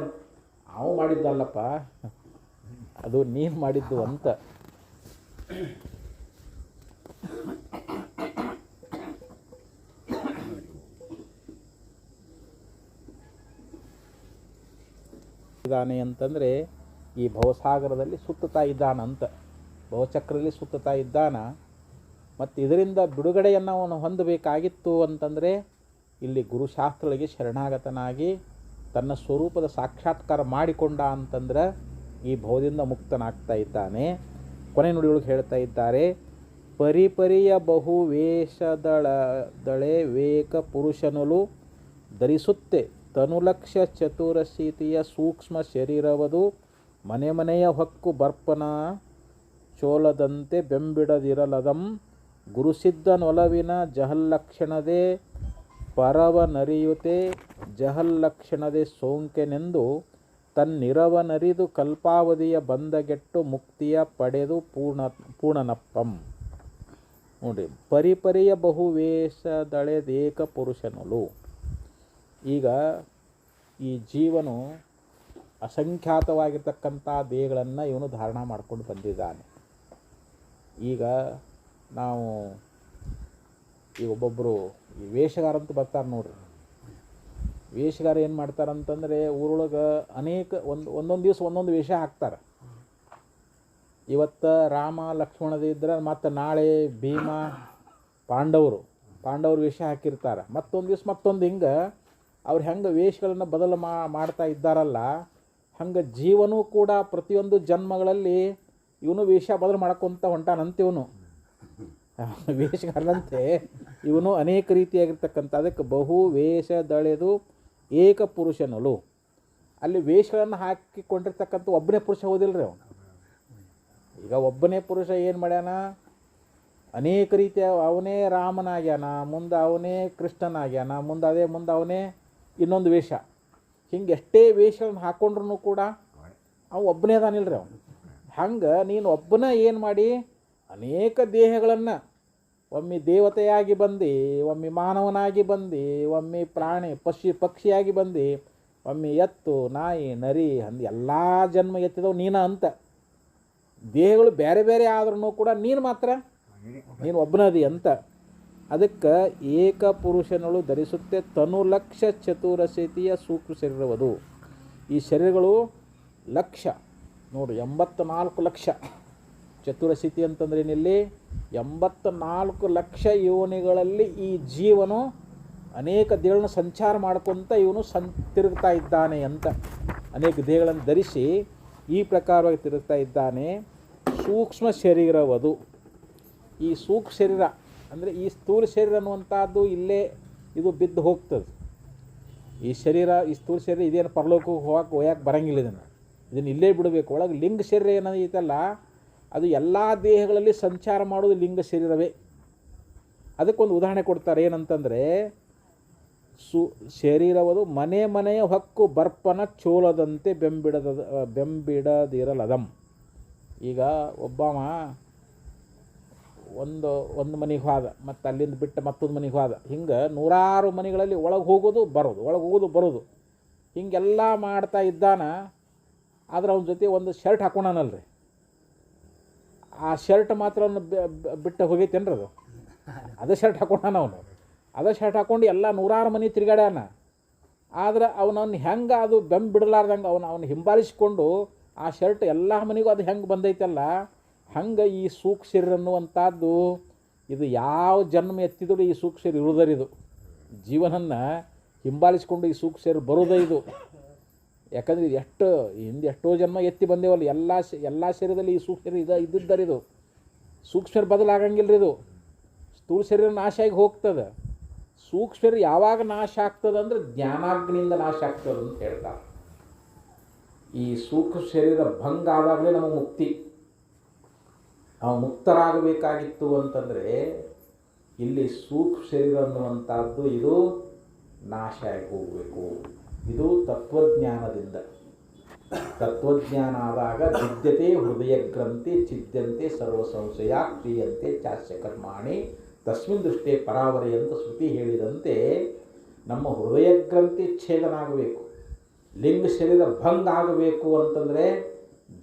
ಅವು ಮಾಡಿದ್ದಲ್ಲಪ್ಪ, ಅದು ನೀನು ಮಾಡಿದ್ದು ಅಂತ. ಇದ್ದಾನೆ ಅಂತಂದರೆ ಈ ಭವಸಾಗರದಲ್ಲಿ ಸುತ್ತುತ್ತಾ ಇದ್ದಾನಂತ, ಭವಚಕ್ರದಲ್ಲಿ ಸುತ್ತುತ್ತಾ ಇದ್ದಾನ. ಮತ್ತು ಇದರಿಂದ ಬಿಡುಗಡೆಯನ್ನು ಅವನು ಹೊಂದಬೇಕಾಗಿತ್ತು ಅಂತಂದರೆ ಇಲ್ಲಿ ಗುರುಶಾಸ್ತ್ರಗಳಿಗೆ ಶರಣಾಗತನಾಗಿ ತನ್ನ ಸ್ವರೂಪದ ಸಾಕ್ಷಾತ್ಕಾರ ಮಾಡಿಕೊಂಡ ಅಂತಂದ್ರೆ ಈ ಭವದಿಂದ ಮುಕ್ತನಾಗ್ತಾ ಇದ್ದಾನೆ. ಕೊನೆ ನುಡಿಯೊಳಗೆ ಹೇಳ್ತಾ ಇದ್ದಾರೆ, ಪರಿಪರಿಯ ಬಹು ವೇಷದಳೆ ವೇಕ ಪುರುಷನುಲು ಧರಿಸುತ್ತೆ ತನುಲಕ್ಷ ಚತುರಶೀತಿಯ ಸೂಕ್ಷ್ಮ ಶರೀರವದು ಮನೆ ಮನೆಯ ಹೊಕ್ಕು ಬರ್ಪನ ಚೋಲದಂತೆ ಬೆಂಬಿಡದಿರಲದಂ ಗುರುಸಿದ್ಧನೊಲವಿನ ಜಹಲ್ಲಕ್ಷಣದೇ ಪರವನರಿಯುತೆ ಜಹಲ್ಲಕ್ಷಣದೇ ಸೋಂಕೆನೆಂದು ತನ್ನಿರವನರಿದು ಕಲ್ಪಾವಧಿಯ ಬಂದಗೆಟ್ಟು ಮುಕ್ತಿಯ ಪಡೆದು ಪೂರ್ಣನಪ್ಪಂ. ನೋಡಿ, ಪರಿಪರಿಯ ಬಹುವೇಷದಳೆದೇಕ ಪುರುಷನಲು. ಈಗ ಈ ಜೀವನು ಅಸಂಖ್ಯಾತವಾಗಿರ್ತಕ್ಕಂಥ ದೇಹಗಳನ್ನು ಇವನು ಧಾರಣ ಮಾಡ್ಕೊಂಡು ಬಂದಿದ್ದಾನೆ. ಈಗ ನಾವು ಈ ಒಬ್ಬೊಬ್ಬರು ಈ ವೇಷಗಾರ ಅಂತ ಬರ್ತಾರೆ ನೋಡ್ರಿ. ವೇಷಗಾರ ಏನು ಮಾಡ್ತಾರಂತಂದರೆ ಊರೊಳಗೆ ಅನೇಕ ಒಂದೊಂದು ದಿವಸ ಒಂದೊಂದು ವೇಷ ಹಾಕ್ತಾರೆ. ಇವತ್ತು ರಾಮ ಲಕ್ಷ್ಮಣದ ಇದ್ರೆ ಮತ್ತು ನಾಳೆ ಭೀಮ ಪಾಂಡವರು ವೇಷ ಹಾಕಿರ್ತಾರೆ. ಮತ್ತೊಂದು ದಿವಸ ಮತ್ತೊಂದು ಹಿಂಗೆ ಅವ್ರು ಹೆಂಗೆ ವೇಷಗಳನ್ನು ಬದಲು ಮಾಡ್ತಾ ಇದ್ದಾರಲ್ಲ, ಹಂಗೆ ಜೀವನೂ ಕೂಡ ಪ್ರತಿಯೊಂದು ಜನ್ಮಗಳಲ್ಲಿ ಇವನು ವೇಷ ಬದಲು ಮಾಡ್ಕೊತ ಹೊಂಟಾನಂತೆ. ಇವನು ವೇಷಗಾರನಂತೆ ಇವನು ಅನೇಕ ರೀತಿಯಾಗಿರ್ತಕ್ಕಂಥ, ಅದಕ್ಕೆ ಬಹು ವೇಷದಳೆದು ಏಕ ಪುರುಷನಲು. ಅಲ್ಲಿ ವೇಷಗಳನ್ನು ಹಾಕಿಕೊಂಡಿರ್ತಕ್ಕಂಥ ಒಬ್ಬನೇ ಪುರುಷ ಹೋದಿಲ್ಲ ರೀ ಅವನು. ಈಗ ಒಬ್ಬನೇ ಪುರುಷ ಏನು ಮಾಡ್ಯಾನ, ಅನೇಕ ರೀತಿಯ ಅವನೇ ರಾಮನಾಗ್ಯಾನ, ಮುಂದೆ ಅವನೇ ಕೃಷ್ಣನಾಗ್ಯಾನ, ಮುಂದೆ ಅವನೇ ಇನ್ನೊಂದು ವೇಷ. ಹಿಂಗೆ ಎಷ್ಟೇ ವೇಷಗಳನ್ನು ಹಾಕ್ಕೊಂಡ್ರೂ ಕೂಡ ಅವ ಒಬ್ಬನೇ ಅದಾನಿಲ್ಲ ರೀ ಅವನು. ಹಂಗೆ ನೀನು ಒಬ್ಬನ ಏನು ಮಾಡಿ ಅನೇಕ ದೇಹಗಳನ್ನು ಒಮ್ಮೆ ದೇವತೆಯಾಗಿ ಬಂದು, ಒಮ್ಮೆ ಮಾನವನಾಗಿ ಬಂದು, ಒಮ್ಮೆ ಪಕ್ಷಿಯಾಗಿ ಬಂದು ಒಮ್ಮೆ ಎತ್ತು, ನಾಯಿ, ನರಿ ಅಂದು ಎಲ್ಲ ಜನ್ಮ ಎತ್ತಿದವು ನೀನ ಅಂತ. ದೇಹಗಳು ಬೇರೆ ಬೇರೆ ಆದ್ರೂ ಕೂಡ ನೀನು ಮಾತ್ರ ನೀನು ಒಬ್ಬನದಿ ಅಂತ. ಅದಕ್ಕೆ ಏಕಪುರುಷನಳು ಧರಿಸುತ್ತೆ ತನು ಲಕ್ಷ ಚತುರಶತಿಯ ಸೂಕ್ಷ್ಮ ಶರೀರವದು. ಈ ಶರೀರಗಳು ಲಕ್ಷ ನೋಡಿ, 84 ಲಕ್ಷ. ಚತುರಶತಿ ಅಂತಂದ್ರೆ ಏನಿಲ್ಲಿ 84 ಲಕ್ಷ ಯೋನಿಗಳಲ್ಲಿ ಈ ಜೀವನು ಅನೇಕ ದೇಹಗಳನ್ನು ಸಂಚಾರ ಮಾಡ್ಕೊತ ಇವನು ತಿರುಗ್ತಾ ಇದ್ದಾನೆ ಅಂತ. ಅನೇಕ ದೇಹಗಳನ್ನು ಧರಿಸಿ ಈ ಪ್ರಕಾರವಾಗಿ ತಿರುಗ್ತಾ ಇದ್ದಾನೆ. ಸೂಕ್ಷ್ಮ ಶರೀರವದು. ಈ ಸೂಕ್ಷ್ಮ ಶರೀರ ಅಂದರೆ ಈ ಸ್ಥೂಲ ಶರೀರ ಅನ್ನುವಂಥದ್ದು ಇಲ್ಲೇ ಇದು ಬಿದ್ದು ಹೋಗ್ತದೆ. ಈ ಸ್ಥೂಲ ಶರೀರ ಇದೇನು ಪರಲೋಕಕ್ಕೆ ಹೋಗಕ್ಕೆ ಬರಂಗಿಲ್ಲ. ಇದನ್ನು ಇಲ್ಲೇ ಬಿಡಬೇಕು. ಒಳಗೆ ಲಿಂಗ ಶರೀರ ಏನೈತಲ್ಲ, ಅದು ಎಲ್ಲ ದೇಹಗಳಲ್ಲಿ ಸಂಚಾರ ಮಾಡೋದು ಲಿಂಗ ಶರೀರವೇ. ಅದಕ್ಕೊಂದು ಉದಾಹರಣೆ ಕೊಡ್ತಾರೆ. ಏನಂತಂದರೆ, ಶರೀರವದು ಮನೆಯ ಹಕ್ಕು ಬರ್ಪನ ಚೋಲದಂತೆ ಬೆಂಬಿಡದಿರಲದಂ. ಈಗ ಒಬ್ಬವ ಒಂದು ಮನೆಗೆ ಹೋದ, ಮತ್ತು ಅಲ್ಲಿಂದ ಬಿಟ್ಟು ಮತ್ತೊಂದು ಮನೆಗೆ ಹೋದ. ಹಿಂಗೆ ನೂರಾರು ಮನೆಗಳಲ್ಲಿ ಒಳಗೆ ಹೋಗೋದು ಬರೋದು ಹಿಂಗೆಲ್ಲ ಮಾಡ್ತಾ ಇದ್ದಾನ. ಆದ್ರೆ ಅವನ ಜೊತೆ ಒಂದು ಶರ್ಟ್ ಹಾಕೊಂಡಾನಲ್ರಿ, ಆ ಶರ್ಟ್ ಮಾತ್ರ ಅವನು ಬಿಟ್ಟು ಹೋಗೈತೇನ್ರಿ ಅದು. ಅದೇ ಶರ್ಟ್ ಹಾಕೊಂಡಾನ ಅವನು. ಅದೇ ಶರ್ಟ್ ಹಾಕ್ಕೊಂಡು ಎಲ್ಲ ನೂರಾರು ಮನೆ ತಿರುಗಾಡ್ಯಾನ. ಆದ್ರೆ ಅವನನ್ನು ಹೆಂಗೆ ಅದು ಬಿಡಲಾರ್ದಂಗೆ ಅವನು ಹಿಂಬಾಲಿಸ್ಕೊಂಡು ಆ ಶರ್ಟ್ ಎಲ್ಲ ಮನೆಗೂ ಅದು ಹೆಂಗೆ ಬಂದೈತಲ್ಲ, ಹಂಗೆ ಈ ಸೂಕ್ಷ್ಮ ಶರೀರ ಅನ್ನುವಂಥದ್ದು ಇದು ಯಾವ ಜನ್ಮ ಎತ್ತಿದ್ರು ಈ ಸೂಕ್ಷ್ಮ ಶರೀರ ಇರುವುದರಿದು. ಜೀವನನ್ನು ಹಿಂಬಾಲಿಸ್ಕೊಂಡು ಈ ಸೂಕ್ಷ್ಮ ಶರೀರ ಬರೋದೇ ಇದು. ಯಾಕಂದರೆ ಎಷ್ಟೋ ಜನ್ಮ ಎತ್ತಿ ಬಂದೇವಲ್ಲ, ಎಲ್ಲ ಶರೀರದಲ್ಲಿ ಈ ಸೂಕ್ಷ್ಮ ಶರೀರ ಇದ್ದಿದ್ದರಿದು. ಸೂಕ್ಷ್ಮ ಶರೀರ ಬದಲಾಗಂಗಿಲ್ಲ ಇದು. ಸ್ಥೂಲ ಶರೀರ ನಾಶ ಆಗಿ ಹೋಗ್ತದೆ. ಸೂಕ್ಷ್ಮ ಶರೀರ ಯಾವಾಗ ನಾಶ ಆಗ್ತದೆ ಅಂದರೆ ಜ್ಞಾನಾಗ್ನಿಯಿಂದ ನಾಶ ಆಗ್ತದೆ ಅಂತ ಹೇಳ್ತಾರೆ. ಈ ಸೂಕ್ಷ್ಮ ಶರೀರ ಭಂಗ ಆದಾಗಲೇ ನಮಗೆ ಮುಕ್ತಿ. ನಾವು ಮುಕ್ತರಾಗಬೇಕಾಗಿತ್ತು ಅಂತಂದರೆ ಇಲ್ಲಿ ಸೂಕ್ಷ್ಮ ಶರೀರ ಅನ್ನುವಂಥದ್ದು ಇದು ನಾಶ ಆಗಿ ಹೋಗಬೇಕು. ಇದು ತತ್ವಜ್ಞಾನದಿಂದ. ತತ್ವಜ್ಞಾನ ಆದಾಗ ವಿದ್ಯತೆ ಹೃದಯ ಗ್ರಂಥಿ ಚಿದ್ಯಂತೆ ಸರ್ವ ಸಂಶಯ ಕ್ರಿಯಂತೆ ಚಾಸ್ಯ ಕರ್ಮಾಣಿ ತಸ್ಮಿನ್ ದೃಷ್ಟಿ ಪರಾವರಿ ಅಂತ ಶ್ರುತಿ ಹೇಳಿದಂತೆ ನಮ್ಮ ಹೃದಯ ಗ್ರಂಥಿ ಛೇದನ ಆಗಬೇಕು, ಲಿಂಗ ಶರೀರ ಭಂಗ ಆಗಬೇಕು ಅಂತಂದರೆ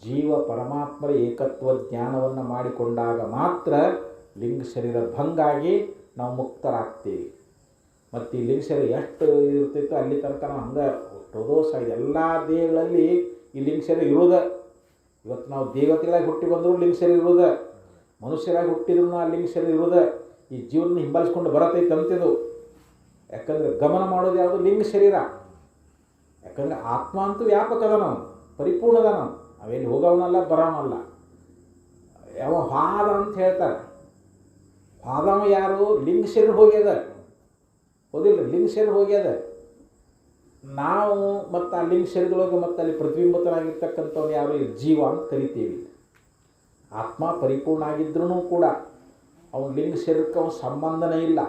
ಜೀವ ಪರಮಾತ್ಮರ ಏಕತ್ವ ಜ್ಞಾನವನ್ನು ಮಾಡಿಕೊಂಡಾಗ ಮಾತ್ರ ಲಿಂಗ ಶರೀರ ಭಂಗಾಗಿ ನಾವು ಮುಕ್ತರಾಗ್ತೀವಿ. ಮತ್ತು ಈ ಲಿಂಗ ಶರೀರ ಎಷ್ಟು ಇರ್ತಿತ್ತು ಅಲ್ಲಿ ತನಕ ನಾವು ಹಂಗೆ ಪ್ರದೋಷ ಎಲ್ಲ ದೇಹಗಳಲ್ಲಿ ಈ ಲಿಂಗ ಶರೀರ ಇರೋದ. ಇವತ್ತು ನಾವು ದೇವತೆಗಳಾಗಿ ಹುಟ್ಟಿ ಬಂದರೂ ಲಿಂಗ ಶರೀರ ಇರೋದ, ಮನುಷ್ಯರಾಗಿ ಹುಟ್ಟಿದ್ರು ಆ ಲಿಂಗ ಶರೀರ ಇರೋದ. ಈ ಜೀವನ ಹಿಂಬಾಲಿಸ್ಕೊಂಡು ಬರತೈತೆ ಅಂತಿದು. ಯಾಕಂದರೆ ಗಮನ ಮಾಡೋದು ಯಾವುದು ಲಿಂಗ ಶರೀರ. ಯಾಕಂದರೆ ಆತ್ಮ ಅಂತೂ ವ್ಯಾಪಕದ, ನಾವು ಪರಿಪೂರ್ಣದ, ನಾವು ಅವೆಲ್ಲಿ ಹೋಗೋವನಲ್ಲ ಬರೋವನಲ್ಲ. ಯಾವ ವಾದ ಅಂತ ಹೇಳ್ತಾರೆ. ವಾದವ ಯಾರು? ಲಿಂಗ ಶರೀರ ಹೋಗ್ಯದ, ಹೋದಿಲ್ಲ? ಲಿಂಗ ಶರೀರ ಹೋಗ್ಯದ. ನಾವು ಮತ್ತು ಆ ಲಿಂಗ ಶರೀರದೊಳಗೆ ಮತ್ತು ಅಲ್ಲಿ ಪ್ರತಿಬಿಂಬಿತನಾಗಿರ್ತಕ್ಕಂಥವ್ನು ಯಾರು? ಜೀವ ಅಂತ ಕರಿತೀವಿ. ಆತ್ಮ ಪರಿಪೂರ್ಣ ಆಗಿದ್ರೂ ಕೂಡ ಅವನ ಲಿಂಗ ಶರೀರಕ್ಕೆ ಅವನ ಸಂಬಂಧನೇ ಇಲ್ಲ.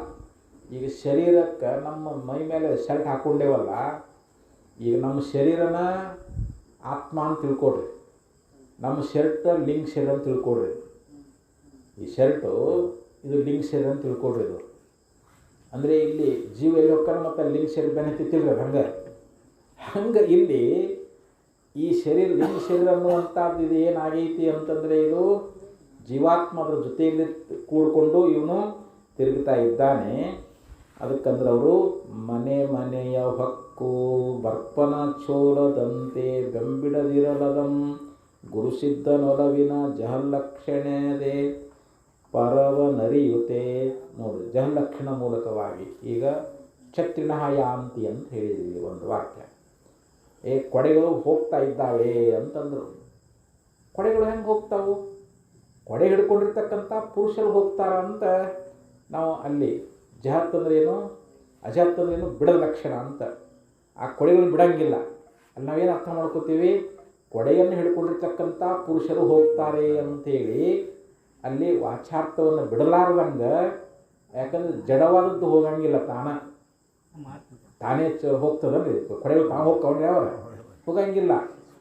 ಈಗ ಶರೀರಕ್ಕೆ ನಮ್ಮ ಮೈ ಮೇಲೆ ಶರ್ಟ್ ಹಾಕ್ಕೊಂಡೇವಲ್ಲ, ಈಗ ನಮ್ಮ ಶರೀರನ ಆತ್ಮ ಅಂತ ತಿಳ್ಕೊಡ್ರಿ, ನಮ್ಮ ಶರ್ಟ್ ಲಿಂಗ ಶರೀರ ಅಂತ ತಿಳ್ಕೊಡ್ರಿ. ಈ ಶರ್ಟು ಇದು ಲಿಂಗ ಶರೀರ ಅಂತ ತಿಳ್ಕೊಡ್ರಿ. ಇದು ಅಂದರೆ ಇಲ್ಲಿ ಜೀವ ಎಲ್ಲಿ ಹೋಗ್ತಾನೆ ಮತ್ತು ಲಿಂಗ ಶರೀರ ಬೆನ್ನತ್ತಿತ್ತಿಲ್ರಿ. ಹಂಗೆ ಇಲ್ಲಿ ಈ ಶರೀರ ಲಿಂಗ ಶರೀರ ಅನ್ನುವಂಥದ್ದು ಇದು ಏನಾಗೈತಿ ಅಂತಂದರೆ ಇದು ಜೀವಾತ್ಮ ಅದರ ಜೊತೆಯಲ್ಲಿ ಕೂಡಿಕೊಂಡು ಇವನು ತಿರುಗ್ತಾ ಇದ್ದಾನೆ. ಅದಕ್ಕಂದ್ರೆ ಅವರು ಮನೆಯ ಹಕ್ಕು ಬರ್ಪನ ಚೋಲದಂತೆ ಬೆಂಬಿಡದಿರಲದಂ ಗುರುಸಿದ್ಧನೊಲವಿನ ಜಹಲ್ಲಕ್ಷಣದೆ ಪರವನರಿಯುತೆ. ನೋಡಿ, ಜಹಲ್ಲಕ್ಷಣ ಮೂಲಕವಾಗಿ ಈಗ ಛತ್ರಿಣಃ ಯಾಂತಿ ಅಂತ ಹೇಳಿದ್ವಿ ಒಂದು ವಾಕ್ಯ. ಕೊಡೆಗಳು ಹೋಗ್ತಾ ಇದ್ದಾವೆ ಅಂತಂದರು. ಕೊಡೆಗಳು ಹೆಂಗೆ ಹೋಗ್ತಾವು? ಕೊಡೆ ಹಿಡ್ಕೊಂಡಿರ್ತಕ್ಕಂಥ ಪುರುಷರು ಹೋಗ್ತಾರ ಅಂತ ನಾವು ಅಲ್ಲಿ ಜಹತ್ ಅಂದ್ರೇನು, ಅಜಹತ್ ಅಂದ್ರೇನು, ಬಿಡದ ಲಕ್ಷಣ ಅಂತ. ಆ ಕೊಡೆಗಳನ್ನು ಬಿಡಂಗಿಲ್ಲ. ಅಲ್ಲಿ ನಾವೇನು ಅರ್ಥ ಮಾಡ್ಕೋತೀವಿ? ಕೊಡೆಯನ್ನು ಹಿಡ್ಕೊಂಡಿರ್ತಕ್ಕಂಥ ಪುರುಷರು ಹೋಗ್ತಾರೆ ಅಂಥೇಳಿ ಅಲ್ಲಿ ವಾಚಾರ್ಥವನ್ನು ಬಿಡಲಾರ್ದಂಗೆ. ಯಾಕಂದರೆ ಜಡವಾದದ್ದು ಹೋಗಂಗಿಲ್ಲ, ತಾನೇ ಹೋಗ್ತದಲ್ರಿ. ಕೊಡೆಗಳು ತಾವು ಹೋಗ್ಕೊಂಡ್ರೆ ಅವರ ಹೋಗಂಗಿಲ್ಲ.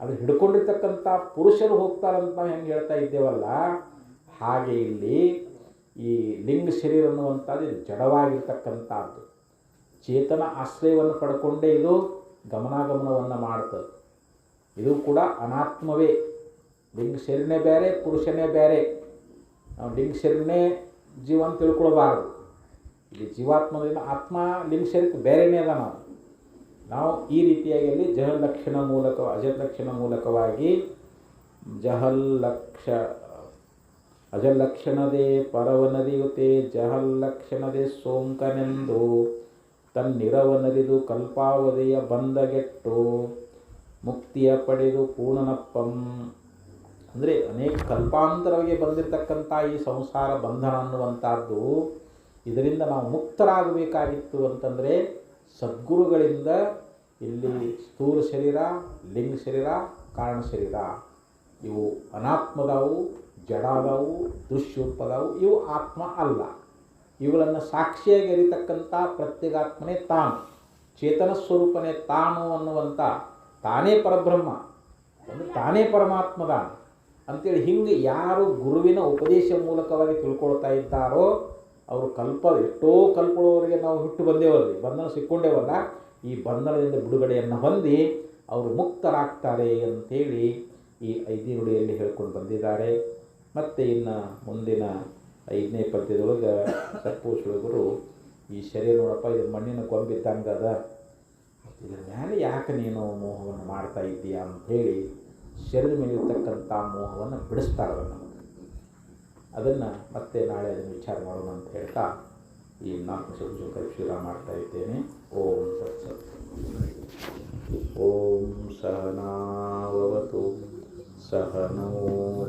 ಅದು ಹಿಡ್ಕೊಂಡಿರ್ತಕ್ಕಂಥ ಪುರುಷರು ಹೋಗ್ತಾರಂತ ನಾವು ಹೆಂಗೆ ಹೇಳ್ತಾ ಇದ್ದೇವಲ್ಲ, ಹಾಗೆ ಇಲ್ಲಿ ಈ ಲಿಂಗ ಶರೀರ ಅನ್ನುವಂಥದ್ದು ಇದು ಜಡವಾಗಿರ್ತಕ್ಕಂಥದ್ದು. ಚೇತನ ಆಶ್ರಯವನ್ನು ಪಡ್ಕೊಂಡೇ ಇದು ಗಮನಾಗಮನವನ್ನು ಮಾಡ್ತದೆ. ಇದು ಕೂಡ ಅನಾತ್ಮವೇ. ಲಿಂಗ ಶರೀರನೇ ಬೇರೆ, ಪುರುಷನೇ ಬೇರೆ. ನಾವು ಲಿಂಗ ಶರೀರನೇ ಜೀವ ಅಂತ ತಿಳ್ಕೊಳ್ಬಾರ್ದು. ಇಲ್ಲಿ ಜೀವಾತ್ಮದಿಂದ ಆತ್ಮ ಲಿಂಗ ಶರೀರಕ್ಕೆ ಬೇರೆಯೇ ಅದ. ನಾವು ಈ ರೀತಿಯಾಗಿ ಅಲ್ಲಿ ಅಜಲಕ್ಷಣ ಮೂಲಕವಾಗಿ ಅಜಲಕ್ಷಣದೇ ಪರವನರಿಯುತೆ ಜಹಲ್ಲಕ್ಷಣದೇ ಸೋಂಕನೆಂದು ತನ್ನಿರವನರಿದು ಕಲ್ಪಾವಧಿಯ ಬಂದಗೆಟ್ಟು ಮುಕ್ತಿಯ ಪಡೆದು ಪೂರ್ಣನಪ್ಪಂ. ಅಂದರೆ ಅನೇಕ ಕಲ್ಪಾಂತರವಾಗಿ ಬಂದಿರತಕ್ಕಂಥ ಈ ಸಂಸಾರ ಬಂಧನ ಅನ್ನುವಂಥದ್ದು, ಇದರಿಂದ ನಾವು ಮುಕ್ತರಾಗಬೇಕಾಗಿತ್ತು ಅಂತಂದರೆ ಸದ್ಗುರುಗಳಿಂದ ಇಲ್ಲಿ ಸ್ಥೂಲ ಶರೀರ, ಲಿಂಗ ಶರೀರ, ಕಾರಣ ಶರೀರ ಇವು ಅನಾತ್ಮದವು, ಜಡಾದವು, ದೃಶ್ಯೂಪದವು. ಇವು ಆತ್ಮ ಅಲ್ಲ. ಇವುಗಳನ್ನು ಸಾಕ್ಷಿಯಾಗಿ ಅರಿತಕ್ಕಂಥ ಪ್ರತ್ಯೇಗಾತ್ಮನೇ ತಾನು, ಚೇತನ ಸ್ವರೂಪನೇ ತಾನು ಅನ್ನುವಂಥ ತಾನೇ ಪರಬ್ರಹ್ಮ, ಅಂದರೆ ತಾನೇ ಪರಮಾತ್ಮದ ಅಂಥೇಳಿ ಹಿಂಗೆ ಯಾರು ಗುರುವಿನ ಉಪದೇಶ ಮೂಲಕವಾಗಿ ತಿಳ್ಕೊಳ್ತಾ ಇದ್ದಾರೋ ಅವರು ಎಷ್ಟೋ ಕಲ್ಪದವರೆಗೆ ನಾವು ಹುಟ್ಟು ಬಂದೇವಲ್ರಿ, ಬಂಧನ ಸಿಕ್ಕೊಂಡೇವಲ್ಲ, ಈ ಬಂಧನದಿಂದ ಬಿಡುಗಡೆಯನ್ನು ಹೊಂದಿ ಅವರು ಮುಕ್ತರಾಗ್ತಾರೆ ಅಂಥೇಳಿ ಈ 5ನೇ ನುಡಿಯಲ್ಲಿ ಹೇಳ್ಕೊಂಡು ಬಂದಿದ್ದಾರೆ. ಮತ್ತು ಇನ್ನು ಮುಂದಿನ 5ನೇ ಪದ್ಯದೊಳಗೆ ಸತ್ಪುರುಷರು ಈ ಶರೀರ ನೋಡಪ್ಪ, ಇದು ಮಣ್ಣಿನ ಗೊಂಬಿದ್ದಂಗೆ ಅದ, ಇದ್ರ ಮೇಲೆ ಯಾಕೆ ನೀನು ಮೋಹವನ್ನು ಮಾಡ್ತಾ ಇದ್ದೀಯಾ ಅಂಥೇಳಿ ಶರೀರ ಮೇಲಿರ್ತಕ್ಕಂಥ ಮೋಹವನ್ನು ಬಿಡಿಸ್ತಾರೆ ನಮಗೆ. ಅದನ್ನು ಮತ್ತೆ ನಾಳೆ ಅದನ್ನು ವಿಚಾರ ಮಾಡೋಣ ಅಂತ ಹೇಳ್ತಾ ಈ 4 ಶಬ್ದ ವಿಚಾರ ಮಾಡ್ತಾ ಇದ್ದೇನೆ. ಓಂ ಸತ್ಸತ್. ಓಂ ಸಹನಾವವತು ಸಹನೋ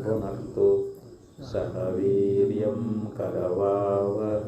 ಭುನಕ್ತು ಸಹ ವೀರ್ಯಂ ಕರವಾವಹೈ